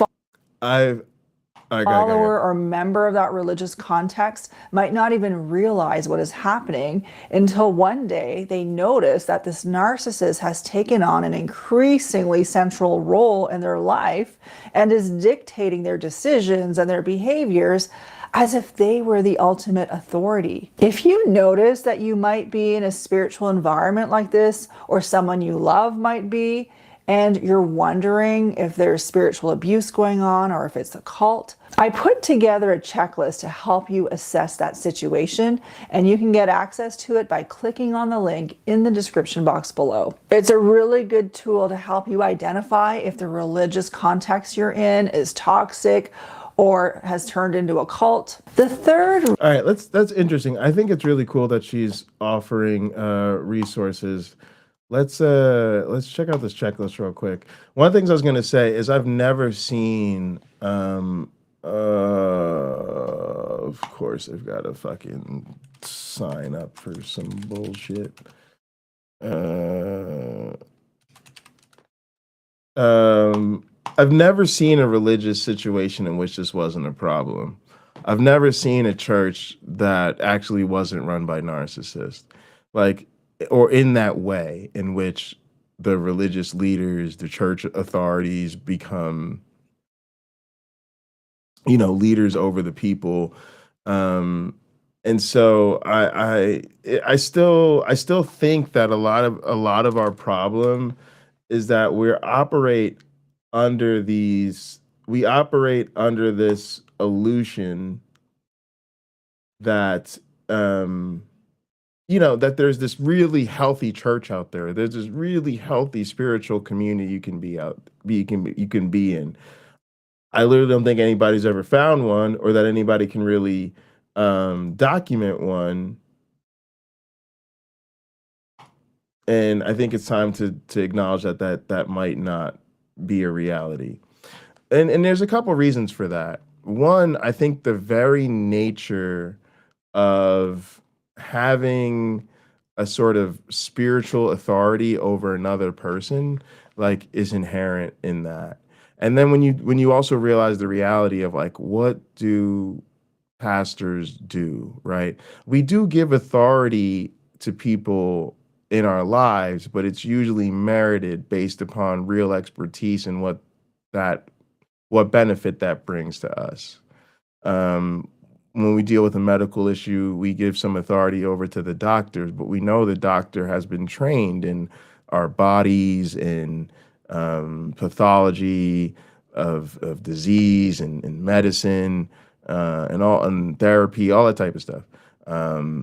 follower or member of that religious context might not even realize what is happening until one day they notice that this narcissist has taken on an increasingly central role in their life and is dictating their decisions and their behaviors as if they were the ultimate authority. If you notice that you might be in a spiritual environment like this, or someone you love might be, and you're wondering if there's spiritual abuse going on or if it's a cult, I put together a checklist to help you assess that situation, and you can get access to it by clicking on the link in the description box below. It's a really good tool to help you identify if the religious context you're in is toxic or has turned into a cult. The third... All right, that's interesting. I think it's really cool that she's offering resources. Let's check out this checklist real quick. One of the things I was going to say is I've never seen, of course, I've got to fucking sign up for some bullshit. I've never seen a religious situation in which this wasn't a problem. I've never seen a church that actually wasn't run by narcissists. Like, or in that way in which the religious leaders, the church authorities become, leaders over the people. And so I still think that a lot of our problem is that we operate under this illusion that, that there's this really healthy church out there. There's this really healthy spiritual community you can be in. I literally don't think anybody's ever found one, or that anybody can really document one. And I think it's time to acknowledge that might not be a reality. And there's a couple reasons for that. One, I think the very nature of having a sort of spiritual authority over another person, like, is inherent in that. And then when you also realize the reality of, like, what do pastors do, right? We do give authority to people in our lives, but it's usually merited based upon real expertise and what benefit that brings to us. when we deal with a medical issue, we give some authority over to the doctors, but we know the doctor has been trained in our bodies and pathology of disease and medicine and all and therapy, all that type of stuff. I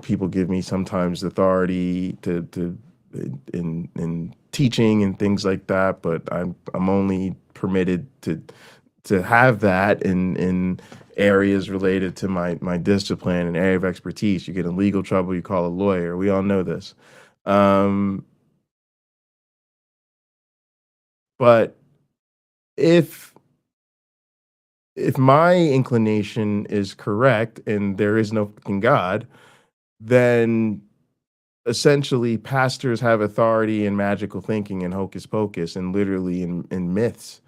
people give me sometimes authority to in teaching and things like that, but I'm only permitted to have that in areas related to my discipline and area of expertise. You get in legal trouble, you call a lawyer. We all know this. But if my inclination is correct and there is no fucking God, then essentially pastors have authority in magical thinking and hocus pocus and literally in myths.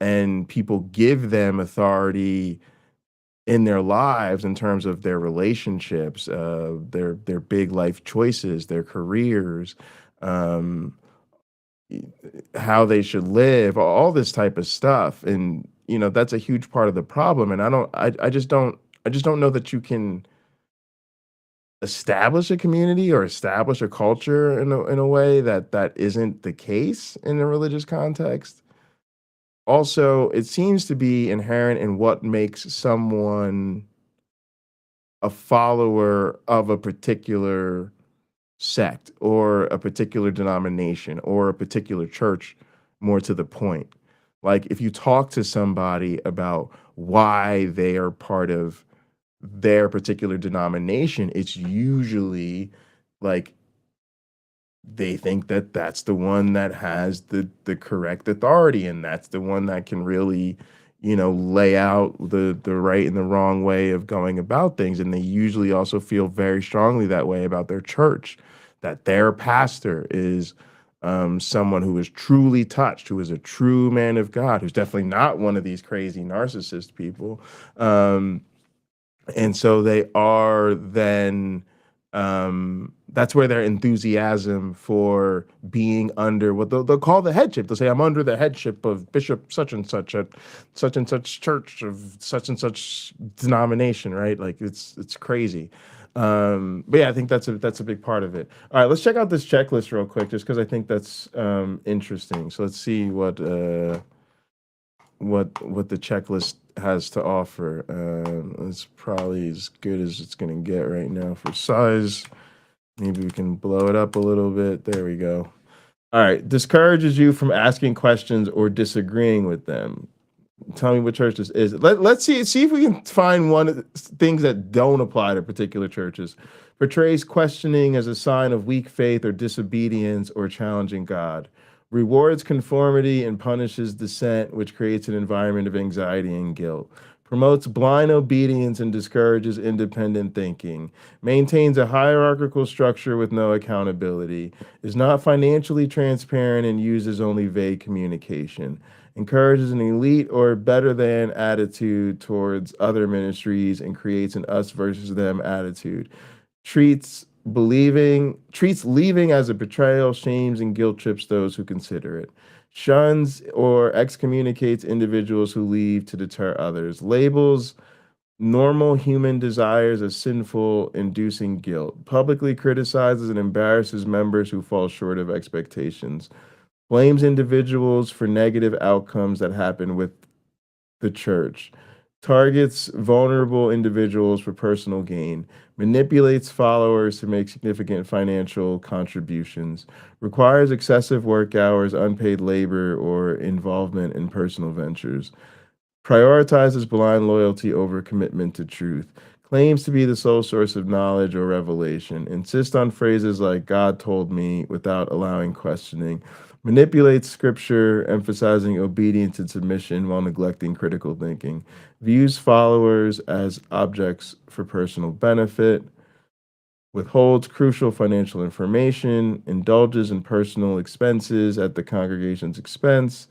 And people give them authority in their lives in terms of their relationships, their big life choices, their careers, how they should live, all this type of stuff. And that's a huge part of the problem. And I just don't know that you can establish a community or establish a culture in a way that isn't the case in a religious context. Also, it seems to be inherent in what makes someone a follower of a particular sect or a particular denomination or a particular church, more to the point. Like if you talk to somebody about why they are part of their particular denomination, it's usually like they think that that's the one that has the correct authority, and that's the one that can really lay out the right and the wrong way of going about things. And they usually also feel very strongly that way about their church, that their pastor is someone who is truly touched, who is a true man of God, who's definitely not one of these crazy narcissist people. And so they are then that's where their enthusiasm for being under what they'll call the headship. They'll say, I'm under the headship of Bishop such and such at such and such church of such and such denomination, right? Like it's crazy. But yeah, I think that's a big part of it. All right, let's check out this checklist real quick, just because I think that's interesting. So let's see what the checklist has to offer. It's probably as good as it's going to get right now for size. Maybe we can blow it up a little bit. There we go. All right. Discourages you from asking questions or disagreeing with them. Tell me what church this is. Let's see if we can find one of the things that don't apply to particular churches. Portrays questioning as a sign of weak faith or disobedience or challenging God. Rewards conformity and punishes dissent, which creates an environment of anxiety and guilt. Promotes blind obedience and discourages independent thinking. Maintains a hierarchical structure with no accountability. Is not financially transparent and uses only vague communication. Encourages an elite or better than attitude towards other ministries and creates an us versus them attitude. Treats leaving as a betrayal, shames and guilt trips those who consider it. Shuns or excommunicates individuals who leave to deter others. Labels normal human desires as sinful, inducing guilt. Publicly criticizes and embarrasses members who fall short of expectations. Blames individuals for negative outcomes that happen with the church. Targets vulnerable individuals for personal gain, manipulates followers to make significant financial contributions, requires excessive work hours, unpaid labor, or involvement in personal ventures, prioritizes blind loyalty over commitment to truth, claims to be the sole source of knowledge or revelation, insists on phrases like God told me without allowing questioning, manipulates scripture, emphasizing obedience and submission while neglecting critical thinking, views followers as objects for personal benefit, withholds crucial financial information, indulges in personal expenses at the congregation's expense,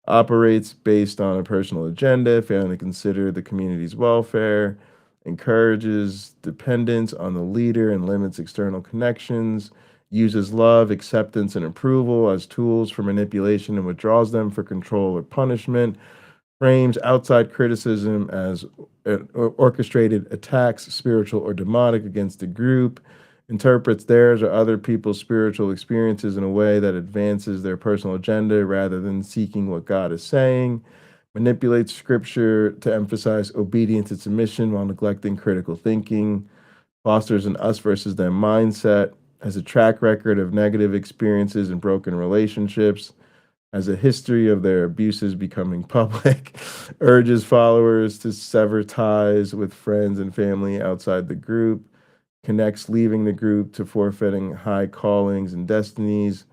operates based on a personal agenda, failing to consider the community's welfare, encourages dependence on the leader and limits external connections, uses love, acceptance, and approval as tools for manipulation and withdraws them for control or punishment, frames outside criticism as orchestrated attacks, spiritual or demonic, against the group, interprets theirs or other people's spiritual experiences in a way that advances their personal agenda rather than seeking what God is saying, manipulates scripture to emphasize obedience and submission while neglecting critical thinking, fosters an us versus them mindset, has a track record of negative experiences and broken relationships, has a history of their abuses becoming public, urges followers to sever ties with friends and family outside the group, connects leaving the group to forfeiting high callings and destinies,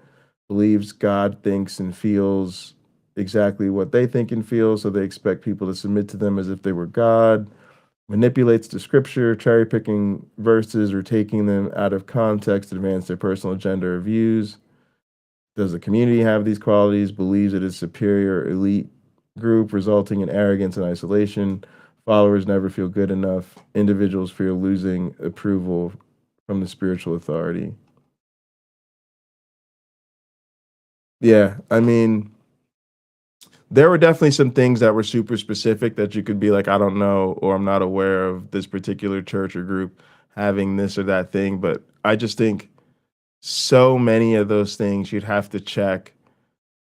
believes God thinks and feels exactly what they think and feel, so they expect people to submit to them as if they were God, manipulates the scripture, cherry-picking verses or taking them out of context to advance their personal agenda or views. Does the community have these qualities? Believes it is superior elite group, resulting in arrogance and isolation. Followers never feel good enough. Individuals fear losing approval from the spiritual authority. Yeah, I mean, there were definitely some things that were super specific that you could be like, I don't know, or I'm not aware of this particular church or group having this or that thing. But I just think so many of those things you'd have to check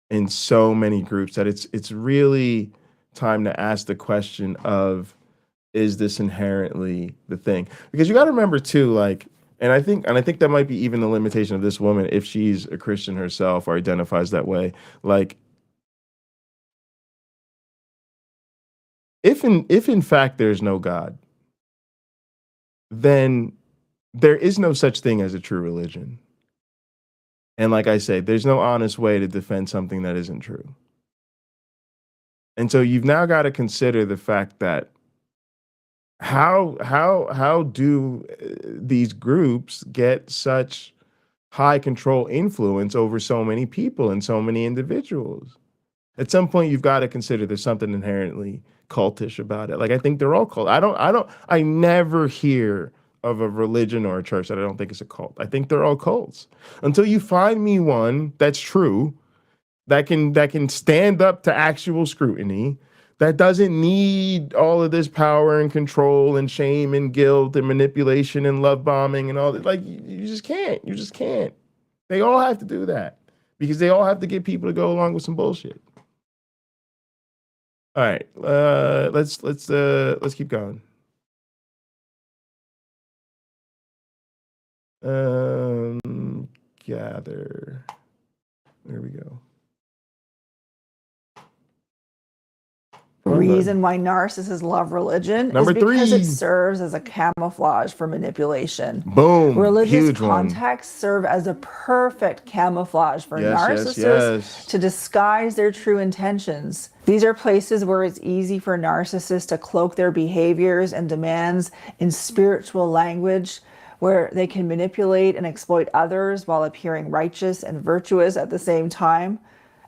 in so many groups that it's really time to ask the question of, is this inherently the thing? Because you got to remember too, like, and I think that might be even the limitation of this woman if she's a Christian herself or identifies that way. Like, if in fact there's no God, then there is no such thing as a true religion. And like I say, there's no honest way to defend something that isn't true. And so you've now got to consider the fact that how do these groups get such high control influence over so many people and so many individuals? At some point, you've got to consider there's something inherently cultish about it. Like, I think they're all cult. I never hear of a religion or a church that I don't think is a cult. I think they're all cults. Until you find me one that's true, that can stand up to actual scrutiny, that doesn't need all of this power and control and shame and guilt and manipulation and love bombing and all that. Like, you just can't. You just can't. They all have to do that because they all have to get people to go along with some bullshit. All right, let's keep going. Gather. There we go. Reason why narcissists love religion is because it serves as a camouflage for manipulation. Boom. Religious contexts serve as a perfect camouflage for narcissists to disguise their true intentions. These are places where it's easy for narcissists to cloak their behaviors and demands in spiritual language, where they can manipulate and exploit others while appearing righteous and virtuous at the same time.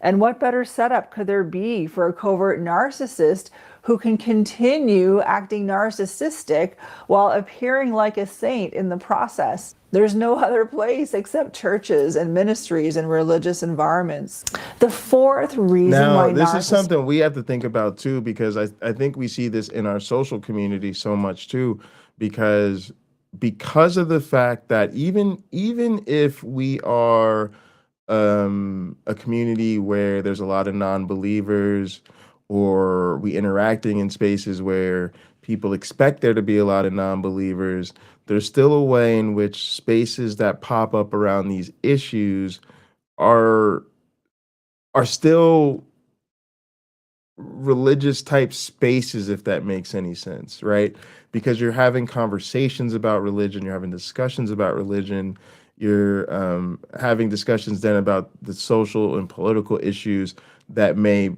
And what better setup could there be for a covert narcissist who can continue acting narcissistic while appearing like a saint in the process? There's no other place except churches and ministries and religious environments. The fourth reason why this is something we have to think about too, because I think we see this in our social community so much too, because of the fact that even if we are a community where there's a lot of non-believers, or we interacting in spaces where people expect there to be a lot of non-believers, there's still a way in which spaces that pop up around these issues are still religious type spaces, if that makes any sense, right? Because you're having conversations about religion, you're having discussions about religion, you're having discussions then about the social and political issues that may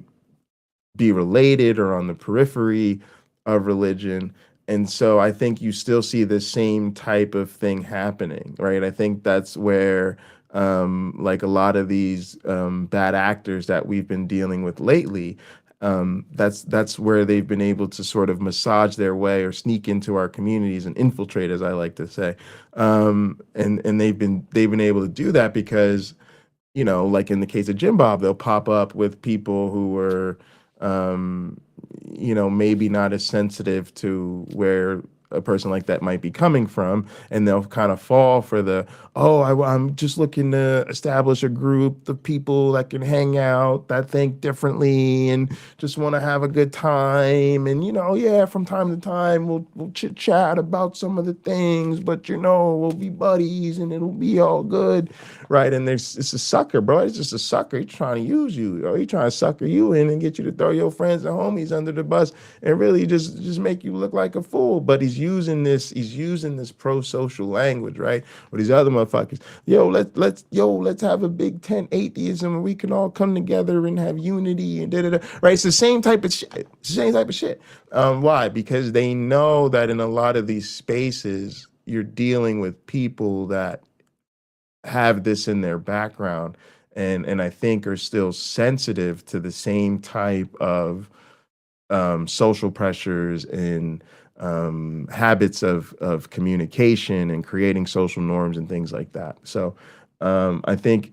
be related or on the periphery of religion. And so I think you still see the same type of thing happening, right? I think that's where like a lot of these bad actors that we've been dealing with lately, that's where they've been able to sort of massage their way or sneak into our communities and infiltrate, as I like to say. And they've been able to do that because, you know, like in the case of Jim Bob, they'll pop up with people who were, maybe not as sensitive to where a person like that might be coming from, and they'll kind of fall for I'm just looking to establish a group of people that can hang out, that think differently, and just want to have a good time. And from time to time we'll chit chat about some of the things, but we'll be buddies and it'll be all good, right? And it's a sucker, bro. It's just a sucker. He's trying to use you, or he's trying to sucker you in and get you to throw your friends and homies under the bus and really just make you look like a fool. But he's using this pro-social language, right? Or these other motherfuckers, let's have a big tent atheism where we can all come together and have unity and da-da-da. Right? It's the same type of shit. Why? Because they know that in a lot of these spaces you're dealing with people that have this in their background, and I think are still sensitive to the same type of social pressures and habits of communication and creating social norms and things like that. So I think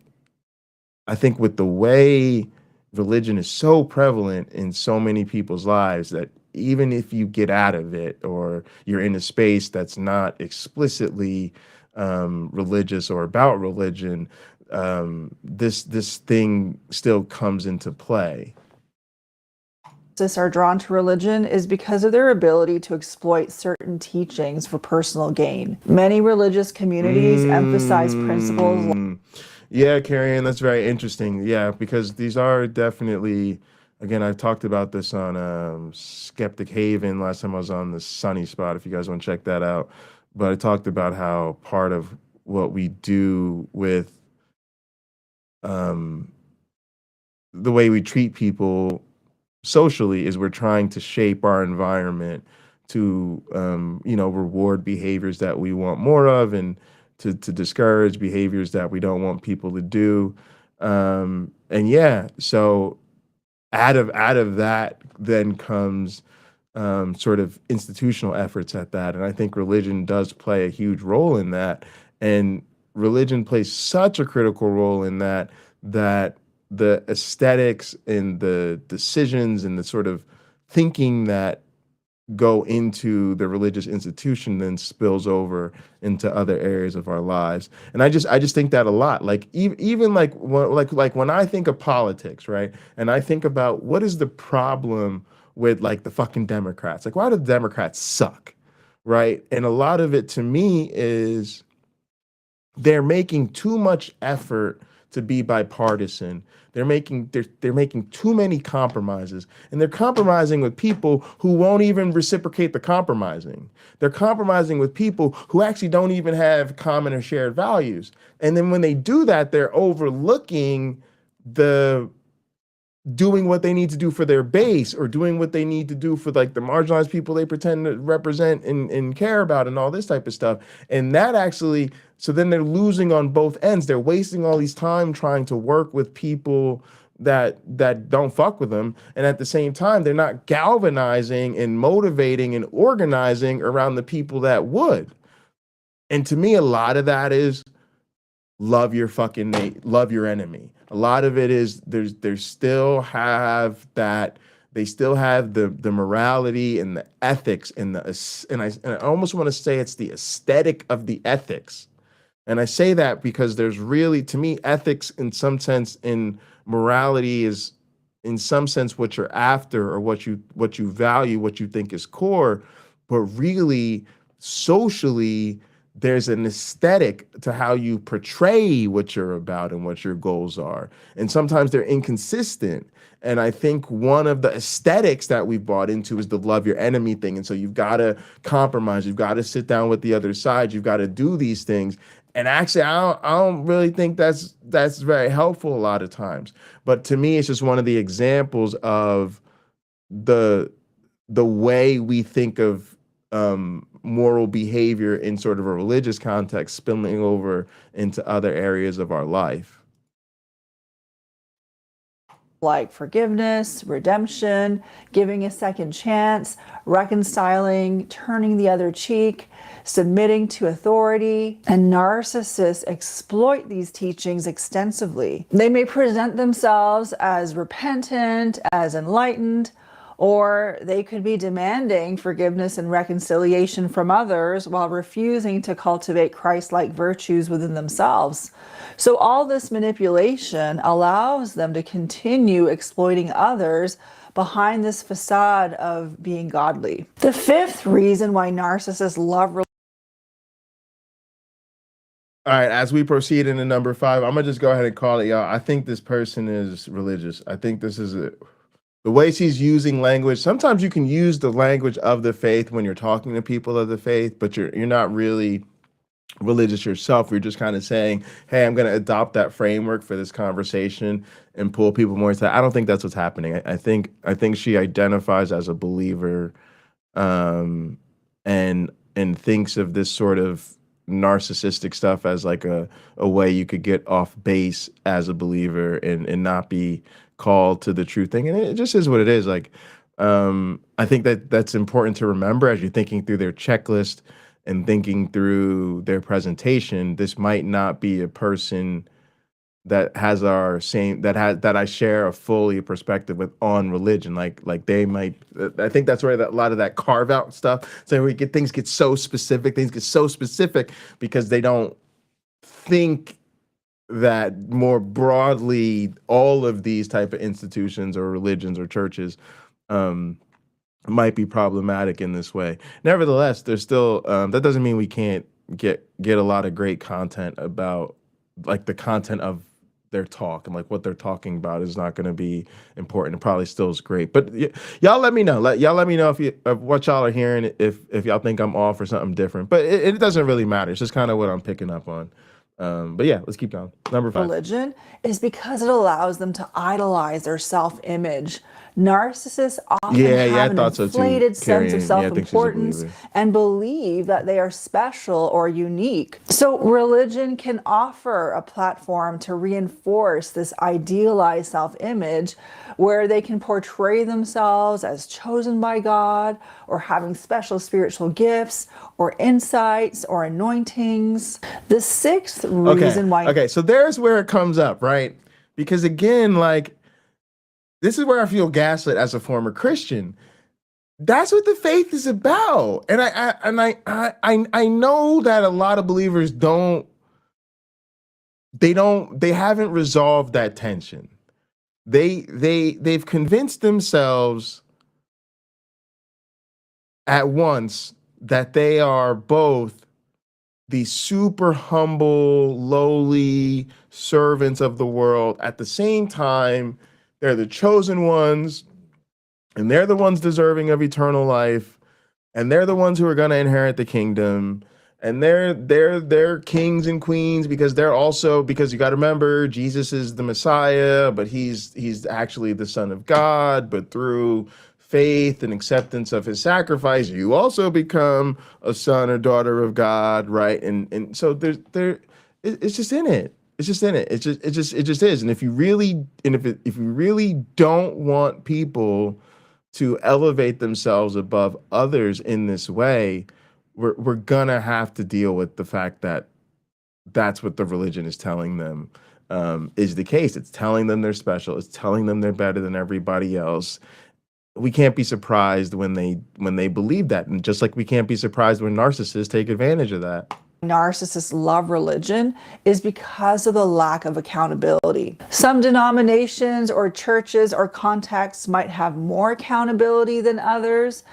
with the way religion is so prevalent in so many people's lives, that even if you get out of it or you're in a space that's not explicitly religious or about religion, this thing still comes into play. Are drawn to religion is because of their ability to exploit certain teachings for personal gain. Many religious communities emphasize principles. Yeah, Carrie, that's very interesting. Yeah, because these are definitely, again, I talked about this on Skeptic Haven last time I was on the Sunny Spot, if you guys want to check that out. But I talked about how part of what we do with the way we treat people socially is we're trying to shape our environment to reward behaviors that we want more of, and to discourage behaviors that we don't want people to do. So out of that then comes sort of institutional efforts at that. And I think religion does play a huge role in that. And religion plays such a critical role in that the aesthetics and the decisions and the sort of thinking that go into the religious institution then spills over into other areas of our lives. And I just think that a lot. Like even like when I think of politics, right? And I think about what is the problem with like the fucking Democrats? Like, why do the Democrats suck? Right? And a lot of it to me is they're making too much effort to be bipartisan. They're making too many compromises, and they're compromising with people who won't even reciprocate the compromising. They're compromising with people who actually don't even have common or shared values. And then when they do that, they're overlooking the doing what they need to do for their base, or doing what they need to do for like the marginalized people they pretend to represent and care about and all this type of stuff. And that actually, so then they're losing on both ends. They're wasting all these time trying to work with people that don't fuck with them. And at the same time, they're not galvanizing and motivating and organizing around the people that would. And to me, a lot of that is love your enemy. A lot of it is they still have that. They still have the morality and the ethics and I almost want to say it's the aesthetic of the ethics. And I say that because there's really, to me, ethics in some sense, in morality is in some sense what you're after, or what you value, what you think is core. But really, socially, there's an aesthetic to how you portray what you're about and what your goals are. And sometimes they're inconsistent. And I think one of the aesthetics that we've bought into is the love your enemy thing. And so you've got to compromise. You've got to sit down with the other side. You've got to do these things. And actually, I don't really think that's very helpful a lot of times. But to me, it's just one of the examples of the way we think of moral behavior in sort of a religious context spilling over into other areas of our life. Like forgiveness, redemption, giving a second chance, reconciling, turning the other cheek, submitting to authority. And narcissists exploit these teachings extensively. They may present themselves as repentant, as enlightened, Or they could be demanding forgiveness and reconciliation from others while refusing to cultivate Christ-like virtues within themselves. So all this manipulation allows them to continue exploiting others behind this facade of being godly. The fifth reason why narcissists love All right, as we proceed into number 5, I'm gonna just go ahead and call it, y'all. I think this person is religious. I think this is the way she's using language. Sometimes you can use the language of the faith when you're talking to people of the faith, but you're not really religious yourself. You're just kind of saying, hey, I'm going to adopt that framework for this conversation and pull people more into that. I don't think that's what's happening. I think she identifies as a believer, and thinks of this sort of narcissistic stuff as like a way you could get off base as a believer and not be called to the true thing. And it just is what it is. Like, I think that's important to remember as you're thinking through their checklist and thinking through their presentation. This might not be a person that has our same, that I share a fully perspective with on religion. Like they might, I think that's where a lot of that carve out stuff. So things get so specific because they don't think that more broadly all of these type of institutions or religions or churches might be problematic in this way. Nevertheless, there's still that doesn't mean we can't get a lot of great content about like the content of their talk, and like what they're talking about is not going to be important. It probably still is great, but y'all let me know. Let me know if what y'all are hearing, if y'all think I'm off or something different. But it doesn't really matter. It's just kind of what I'm picking up on. But yeah, let's keep going. Number 5. religion is because it allows them to idolize their self-image. Narcissists often have an inflated sense of self-importance and believe that they are special or unique. So religion can offer a platform to reinforce this idealized self-image where they can portray themselves as chosen by God or having special spiritual gifts or insights or anointings. The sixth reason why... Okay, so there's where it comes up, right? Because again, like, this is where I feel gaslit as a former Christian. That's what the faith is about. And I know that a lot of believers they haven't resolved that tension. They've convinced themselves at once that they are both the super humble, lowly servants of the world. At the same time, they're the chosen ones, and they're the ones deserving of eternal life, and they're the ones who are going to inherit the kingdom, and they're kings and queens because you got to remember Jesus is the Messiah, but he's actually the Son of God, but through faith and acceptance of his sacrifice, you also become a son or daughter of God, right? And so it's just in it. It's just in it. It just is. And if you really don't want people to elevate themselves above others in this way, we're gonna have to deal with the fact that that's what the religion is telling them is the case. It's telling them they're special. It's telling them they're better than everybody else. We can't be surprised when they believe that, and just like we can't be surprised when narcissists take advantage of that. Narcissists love religion is because of the lack of accountability. Some denominations or churches or contexts might have more accountability than others,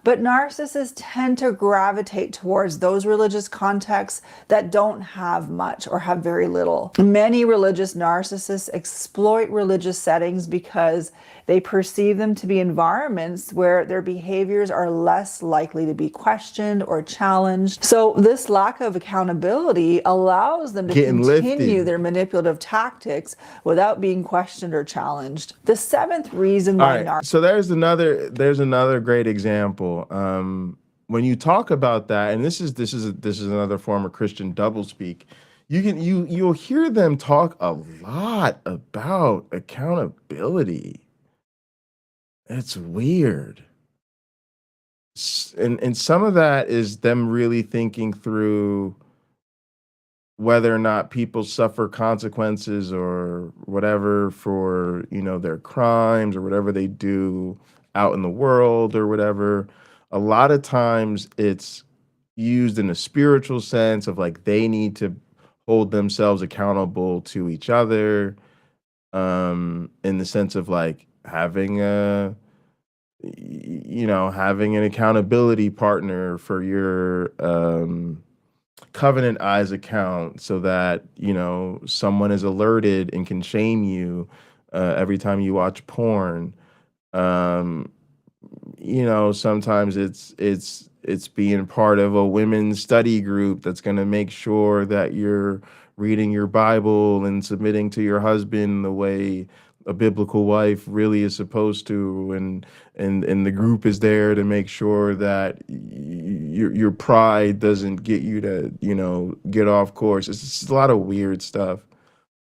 but narcissists tend to gravitate towards those religious contexts that don't have much or have very little. Many religious narcissists exploit religious settings because they perceive them to be environments where their behaviors are less likely to be questioned or challenged. So this lack of accountability allows them to continue their manipulative tactics without being questioned or challenged. The seventh reason why so there's another great example. When you talk about that, and this is another form of Christian doublespeak, you'll hear them talk a lot about accountability. It's weird. And some of that is them really thinking through whether or not people suffer consequences or whatever for, their crimes or whatever they do out in the world or whatever, a lot of times it's used in a spiritual sense of like they need to hold themselves accountable to each other, in the sense of like having having an accountability partner for your Covenant Eyes account, so that someone is alerted and can shame you every time you watch porn. Sometimes it's being part of a women's study group that's going to make sure that you're reading your Bible and submitting to your husband the way a biblical wife really is supposed to, and the group is there to make sure that your pride doesn't get you to get off course. It's just a lot of weird stuff.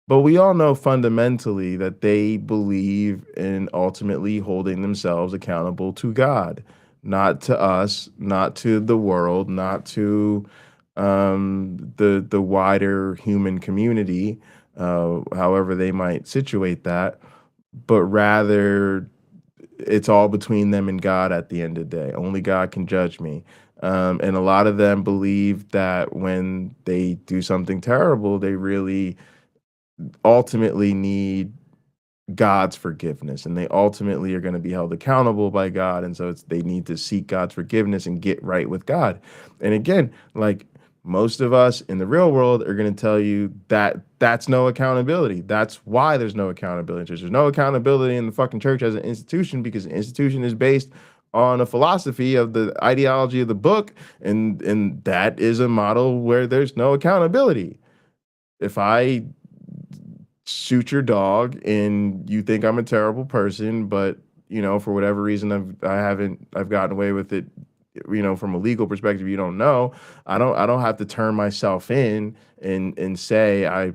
But we all know fundamentally that they believe in ultimately holding themselves accountable to God, not to us, not to the world, not to the wider human community, however they might situate that, but rather it's all between them and God at the end of the day. Only God can judge me. And a lot of them believe that when they do something terrible, they really ultimately need God's forgiveness, and they ultimately are going to be held accountable by God. And so they need to seek God's forgiveness and get right with God. And again, like most of us in the real world are going to tell you that that's no accountability. That's why there's no accountability. There's no accountability in the fucking church as an institution, because the institution is based on a philosophy of the ideology of the book, and that is a model where there's no accountability. If I shoot your dog and you think I'm a terrible person, but for whatever reason I've gotten away with it, from a legal perspective, you don't know. I don't have to turn myself in and say I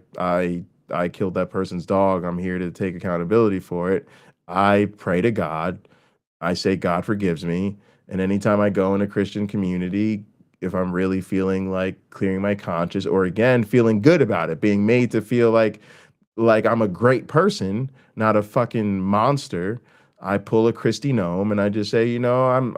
killed that person's dog. I'm here to take accountability for it. I pray to God. I say God forgives me. And anytime I go in a Christian community, if I'm really feeling like clearing my conscience, or again feeling good about it, being made to feel like I'm a great person, not a fucking monster, I pull a Christy gnome and I just say, dog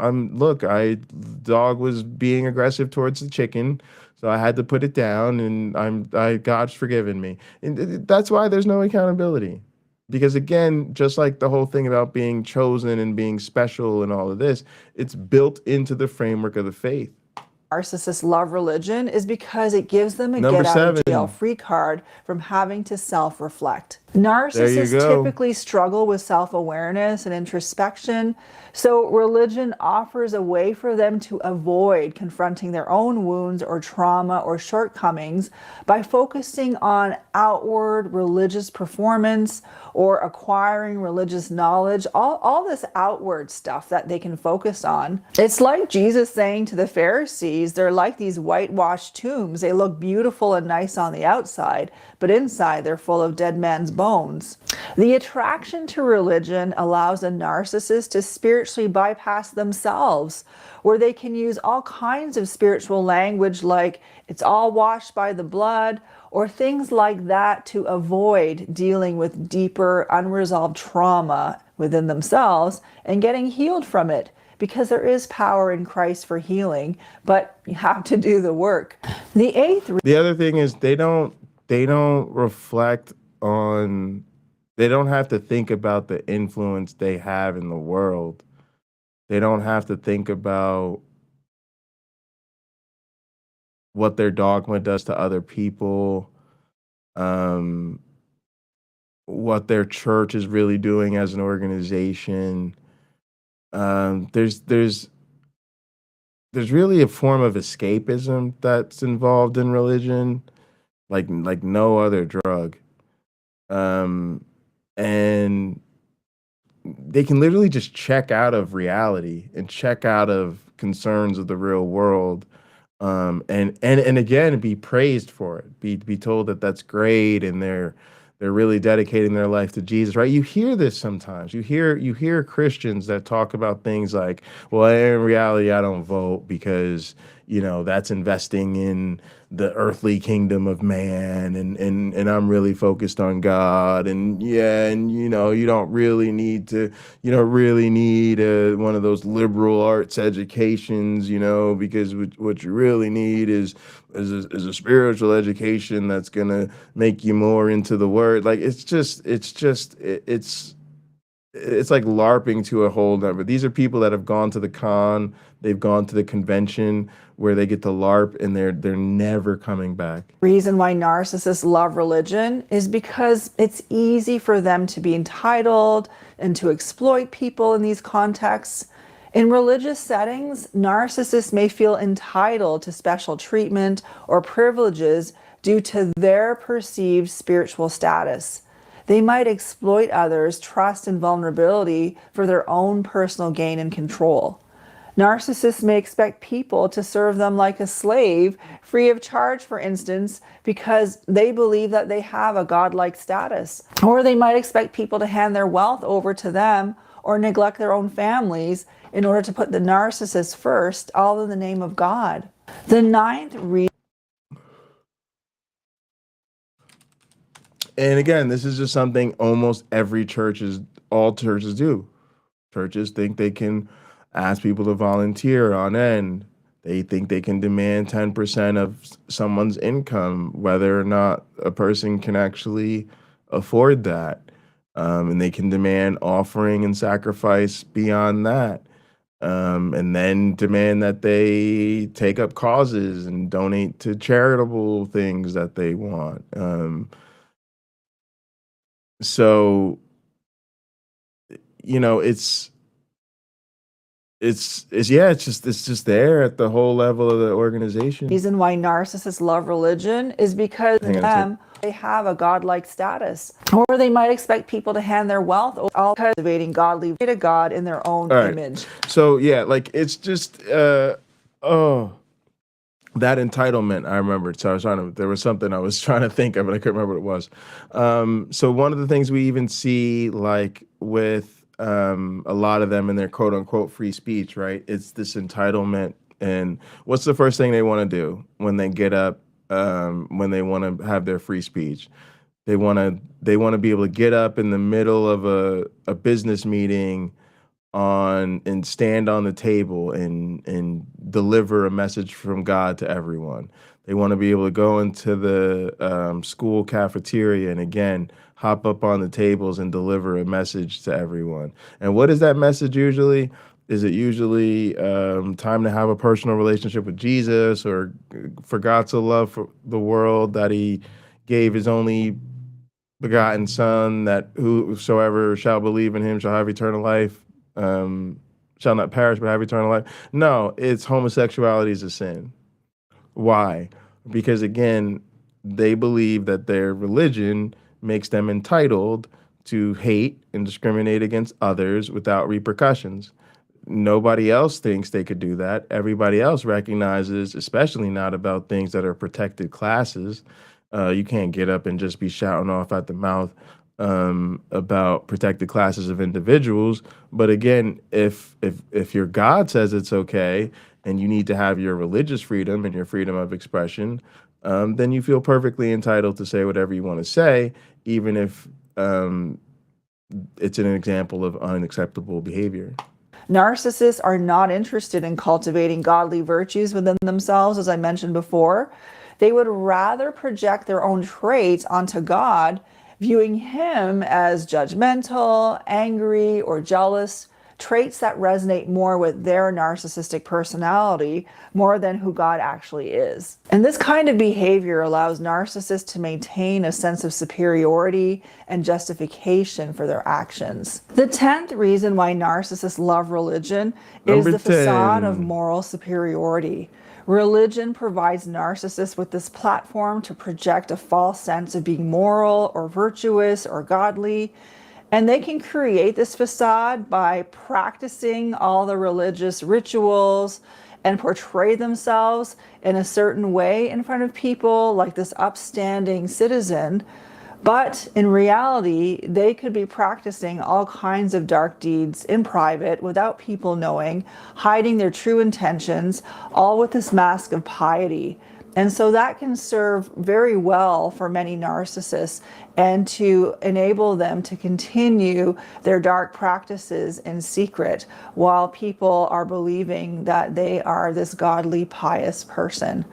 was being aggressive towards the chicken, so I had to put it down, and God's forgiven me. And that's why there's no accountability. Because again, just like the whole thing about being chosen and being special and all of this, it's built into the framework of the faith. Narcissists love religion is because it gives them a Number get out of 7. jail free card from having to self-reflect. Narcissists typically struggle with self-awareness and introspection, so religion offers a way for them to avoid confronting their own wounds or trauma or shortcomings by focusing on outward religious performance or acquiring religious knowledge, all this outward stuff that they can focus on. It's like Jesus saying to the Pharisees, they're like these whitewashed tombs. They look beautiful and nice on the outside, but inside they're full of dead man's bones. The attraction to religion allows a narcissist to spiritually bypass themselves, where they can use all kinds of spiritual language like it's all washed by the blood, or things like that, to avoid dealing with deeper unresolved trauma within themselves and getting healed from it, because there is power in Christ for healing, but you have to do the work. The other thing is they don't reflect on, they don't have to think about the influence they have in the world. They don't have to think about what their dogma does to other people, what their church is really doing as an organization. There's really a form of escapism that's involved in religion, like no other drug. And they can literally just check out of reality and check out of concerns of the real world. And again, be praised for it, be told that that's great, and they're really dedicating their life to Jesus, right? You hear this sometimes. You hear Christians that talk about things like, well, in reality, I don't vote because, that's investing in the earthly kingdom of man, and I'm really focused on God, and yeah, and you know, you don't really need one of those liberal arts educations, you know, because what you really need is a spiritual education that's gonna make you more into the word. Like it's like LARPing to a whole number. These are people that have gone to the con, they've gone to the convention where they get to LARP, and they're never coming back. Reason why narcissists love religion is because it's easy for them to be entitled and to exploit people in these contexts. In religious settings, narcissists may feel entitled to special treatment or privileges due to their perceived spiritual status. They might exploit others' trust and vulnerability for their own personal gain and control. Narcissists may expect people to serve them like a slave, free of charge, for instance, because they believe that they have a godlike status. Or they might expect people to hand their wealth over to them or neglect their own families in order to put the narcissist first, all in the name of God. The ninth reason. And again, this is just something almost all churches do. Churches think they can ask people to volunteer on end. They think they can demand 10% of someone's income, whether or not a person can actually afford that. And they can demand offering and sacrifice beyond that. And then demand that they take up causes and donate to charitable things that they want. So, you know, it's just there at the whole level of the organization. Reason why narcissists love religion is because they have a godlike status. Or they might expect people to hand their wealth, all cultivating godly to God in their own image. So yeah, like it's just that entitlement, I remember. So there was something I was trying to think of, but I couldn't remember what it was. So one of the things we even see, like with a lot of them in their quote unquote free speech, right? It's this entitlement. And what's the first thing they want to do when they get up, when they want to have their free speech? They want to be able to get up in the middle of a business meeting and stand on the table and deliver a message from God to everyone. They want to be able to go into the school cafeteria and again hop up on the tables and deliver a message to everyone. And what is that message usually? Is it usually time to have a personal relationship with Jesus, or for God so loved for the world that he gave his only begotten son, that whosoever shall believe in him shall have eternal life, shall not perish but have eternal life? No, it's homosexuality is a sin. Why? Because again, they believe that their religion makes them entitled to hate and discriminate against others without repercussions. Nobody else thinks they could do that. Everybody else recognizes, especially not about things that are protected classes. You can't get up and just be shouting off at the mouth about protected classes of individuals. But again, if your God says it's okay and you need to have your religious freedom and your freedom of expression, then you feel perfectly entitled to say whatever you want to say, even if it's an example of unacceptable behavior. Narcissists are not interested in cultivating godly virtues within themselves, as I mentioned before. They would rather project their own traits onto God, viewing him as judgmental, angry, or jealous, traits that resonate more with their narcissistic personality more than who God actually is. And this kind of behavior allows narcissists to maintain a sense of superiority and justification for their actions. The 10th reason why narcissists love religion is the facade of moral superiority. Religion provides narcissists with this platform to project a false sense of being moral or virtuous or godly. And they can create this facade by practicing all the religious rituals and portray themselves in a certain way in front of people, like this upstanding citizen. But in reality, they could be practicing all kinds of dark deeds in private without people knowing, hiding their true intentions, all with this mask of piety. And so that can serve very well for many narcissists and to enable them to continue their dark practices in secret while people are believing that they are this godly, pious person.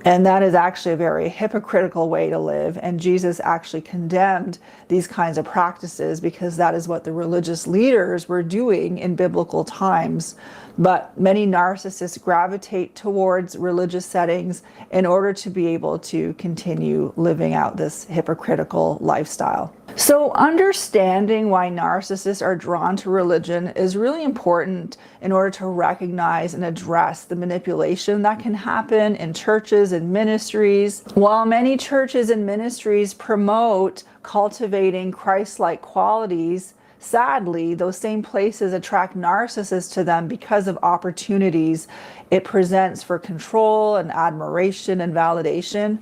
And that is actually a very hypocritical way to live. And Jesus actually condemned these kinds of practices because that is what the religious leaders were doing in biblical times. But many narcissists gravitate towards religious settings in order to be able to continue living out this hypocritical lifestyle. So understanding why narcissists are drawn to religion is really important in order to recognize and address the manipulation that can happen in churches and ministries. While many churches and ministries promote cultivating Christ-like qualities, sadly, those same places attract narcissists to them because of opportunities it presents for control and admiration and validation.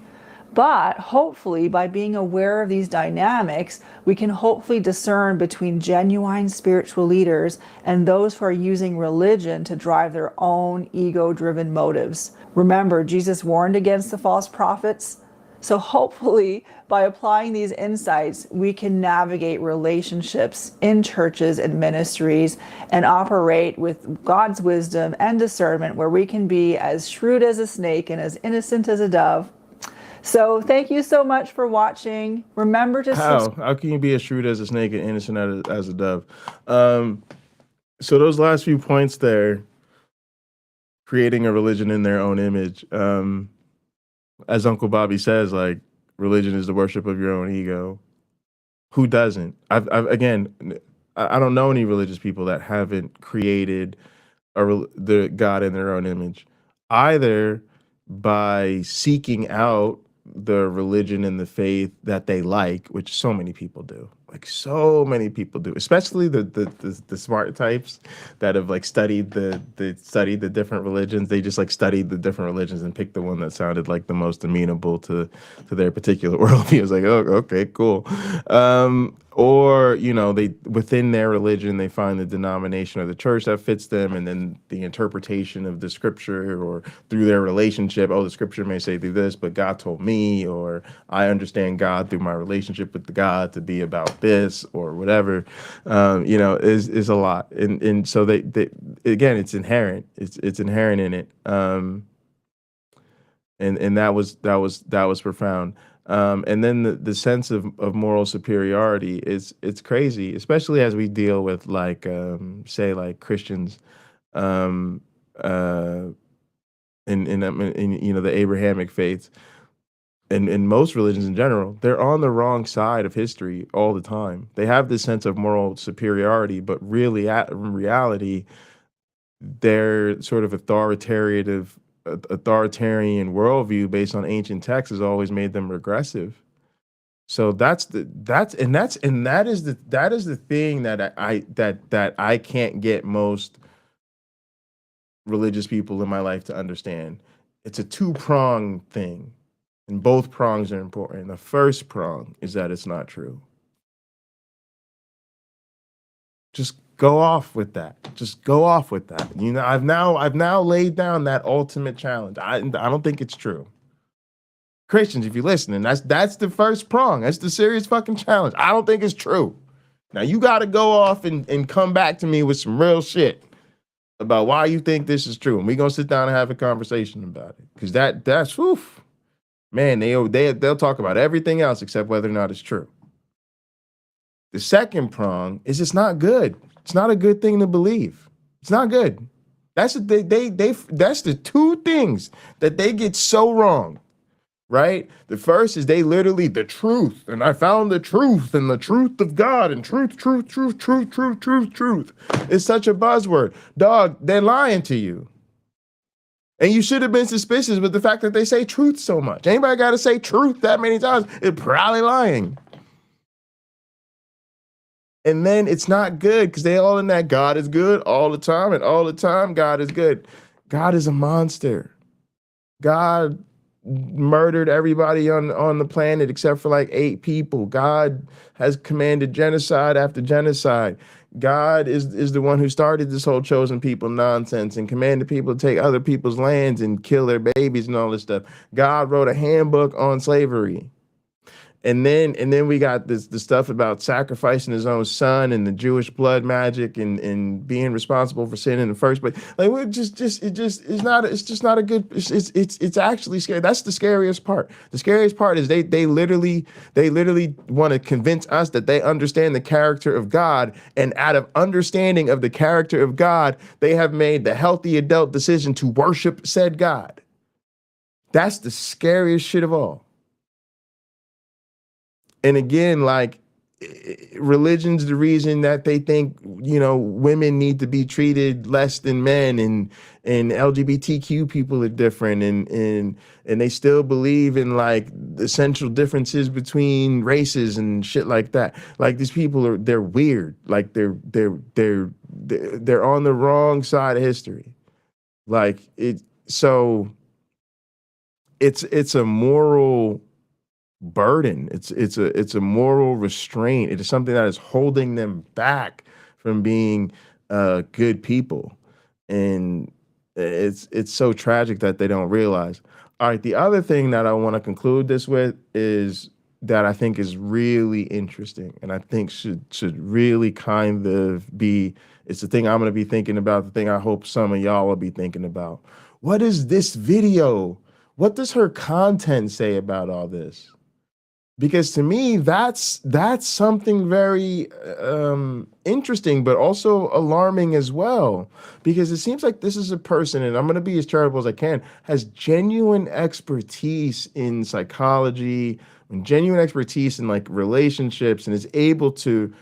But hopefully, by being aware of these dynamics, we can hopefully discern between genuine spiritual leaders and those who are using religion to drive their own ego-driven motives. Remember, Jesus warned against the false prophets. So hopefully, by applying these insights, we can navigate relationships in churches and ministries and operate with God's wisdom and discernment, where we can be as shrewd as a snake and as innocent as a dove. So thank you so much for watching. Remember to How can you be as shrewd as a snake and innocent as a dove? So those last few points there, creating a religion in their own image, as Uncle Bobby says, like, religion is the worship of your own ego. Who doesn't? I don't know any religious people that haven't created the God in their own image, either by seeking out the religion and the faith that they like, which so many people do. Like, so many people do, especially the smart types that have like studied the different religions. They just like studied the different religions and picked the one that sounded like the most amenable to their particular worldview. It's like, oh, okay, cool. Or, you know, they within their religion, they find the denomination or the church that fits them, and then the interpretation of the scripture, or through their relationship, oh, the scripture may say do this, but God told me, or I understand God through my relationship with the God to be about this, or whatever, you know, is a lot. And so they again, it's inherent. It's inherent in it. And that was profound. And then the sense of moral superiority it's crazy, especially as we deal with like say like Christians in you know, the Abrahamic faith, and most religions in general. They're on the wrong side of history all the time. They have this sense of moral superiority, but really in reality, their sort of authoritarian worldview based on ancient texts has always made them regressive. So that is the thing that I can't get most religious people in my life to understand. It's a two-pronged thing, and both prongs are important. The first prong is that it's not true. Just go off with that. Just go off with that. You know, I've now laid down that ultimate challenge. I don't think it's true. Christians, if you're listening, that's the first prong. That's the serious fucking challenge. I don't think it's true. Now you got to go off and come back to me with some real shit about why you think this is true, and we're gonna sit down and have a conversation about it. Because that's oof, man. They'll talk about everything else except whether or not it's true. The second prong is it's not good. It's not a good thing to believe. It's not good. That's that's the two things that they get so wrong, right? The first is they literally the truth, and I found the truth, and the truth of God, and truth. It's such a buzzword. Dog, they're lying to you. And you should have been suspicious with the fact that they say truth so much. Anybody got to say truth that many times, it's probably lying. And then it's not good because they all in that God is good all the time, and all the time God is good. God is a monster. God murdered everybody on the planet except for like 8 people. God has commanded genocide after genocide. God is the one who started this whole chosen people nonsense and commanded people to take other people's lands and kill their babies and all this stuff. God wrote a handbook on slavery. And then we got the stuff about sacrificing his own son and the Jewish blood magic and being responsible for sin in the first place. Like we're it's just not a good. It's actually scary. That's the scariest part. The scariest part is they literally want to convince us that they understand the character of God, and out of understanding of the character of God, they have made the healthy adult decision to worship said God. That's the scariest shit of all. And again, like, religion's the reason that they think, women need to be treated less than men, and LGBTQ people are different, and they still believe in like the essential differences between races and shit like that. Like, these people they're weird. Like they're on the wrong side of history. Like it's a moral burden. It's a moral restraint. It is something that is holding them back from being good people, and it's so tragic that they don't realize. All right, the other thing that I want to conclude this with is that I think is really interesting, and I think should really kind of be. It's the thing I'm going to be thinking about. The thing I hope some of y'all will be thinking about. What is this video? What does her content say about all this? Because to me, that's something very interesting, but also alarming as well. Because it seems like this is a person, and I'm going to be as charitable as I can, has genuine expertise in psychology and genuine expertise in like relationships, and is able to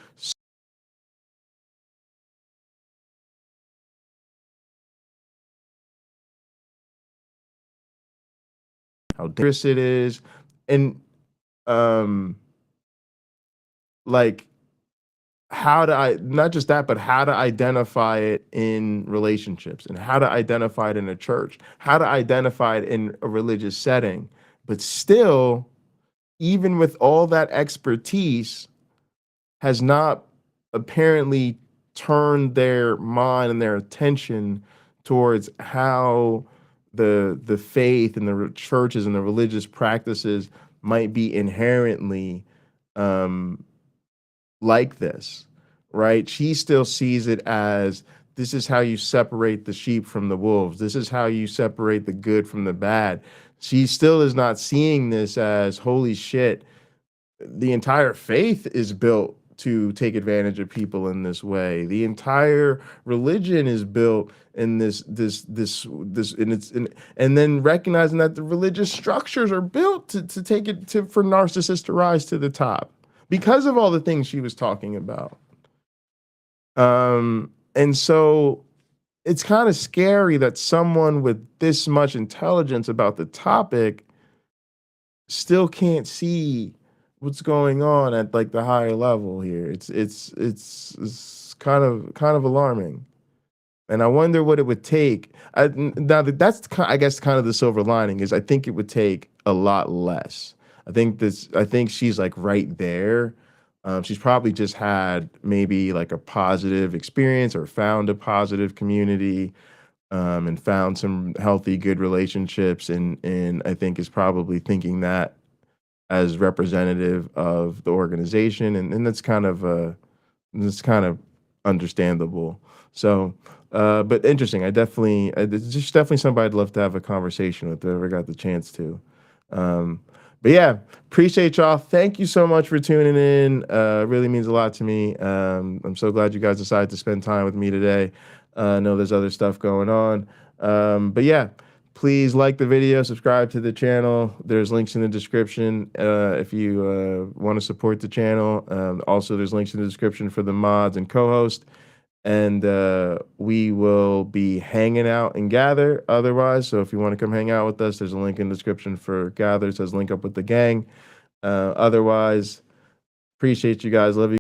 how dangerous it is, and like how to not just that, but how to identify it in relationships, and how to identify it in a church, how to identify it in a religious setting. But still, even with all that expertise, has not apparently turned their mind and their attention towards how the faith and the churches and the religious practices might be inherently like this, right? She still sees it as, this is how you separate the sheep from the wolves. This is how you separate the good from the bad. She still is not seeing this as, holy shit, the entire faith is built to take advantage of people in this way. The entire religion is built in this, and then recognizing that the religious structures are built to take it for narcissists to rise to the top because of all the things she was talking about. And so it's kind of scary that someone with this much intelligence about the topic still can't see what's going on at like the higher level here. It's kind of alarming, and I wonder what it would take. That's I guess kind of the silver lining is I think it would take a lot less. I think she's like right there. She's probably just had maybe like a positive experience or found a positive community, and found some healthy, good relationships, and I think is probably thinking that as representative of the organization, and that's kind of understandable. So, but interesting. It's just definitely somebody I'd love to have a conversation with if I ever got the chance to. But yeah, appreciate y'all. Thank you so much for tuning in. Really means a lot to me. I'm so glad you guys decided to spend time with me today. I know there's other stuff going on. But yeah, please like the video, subscribe to the channel. There's links in the description if you want to support the channel. Also, there's links in the description for the mods and co-host. And we will be hanging out and Gather otherwise. So if you want to come hang out with us, there's a link in the description for Gather. It says Link Up with the Gang. Otherwise, appreciate you guys. Love you.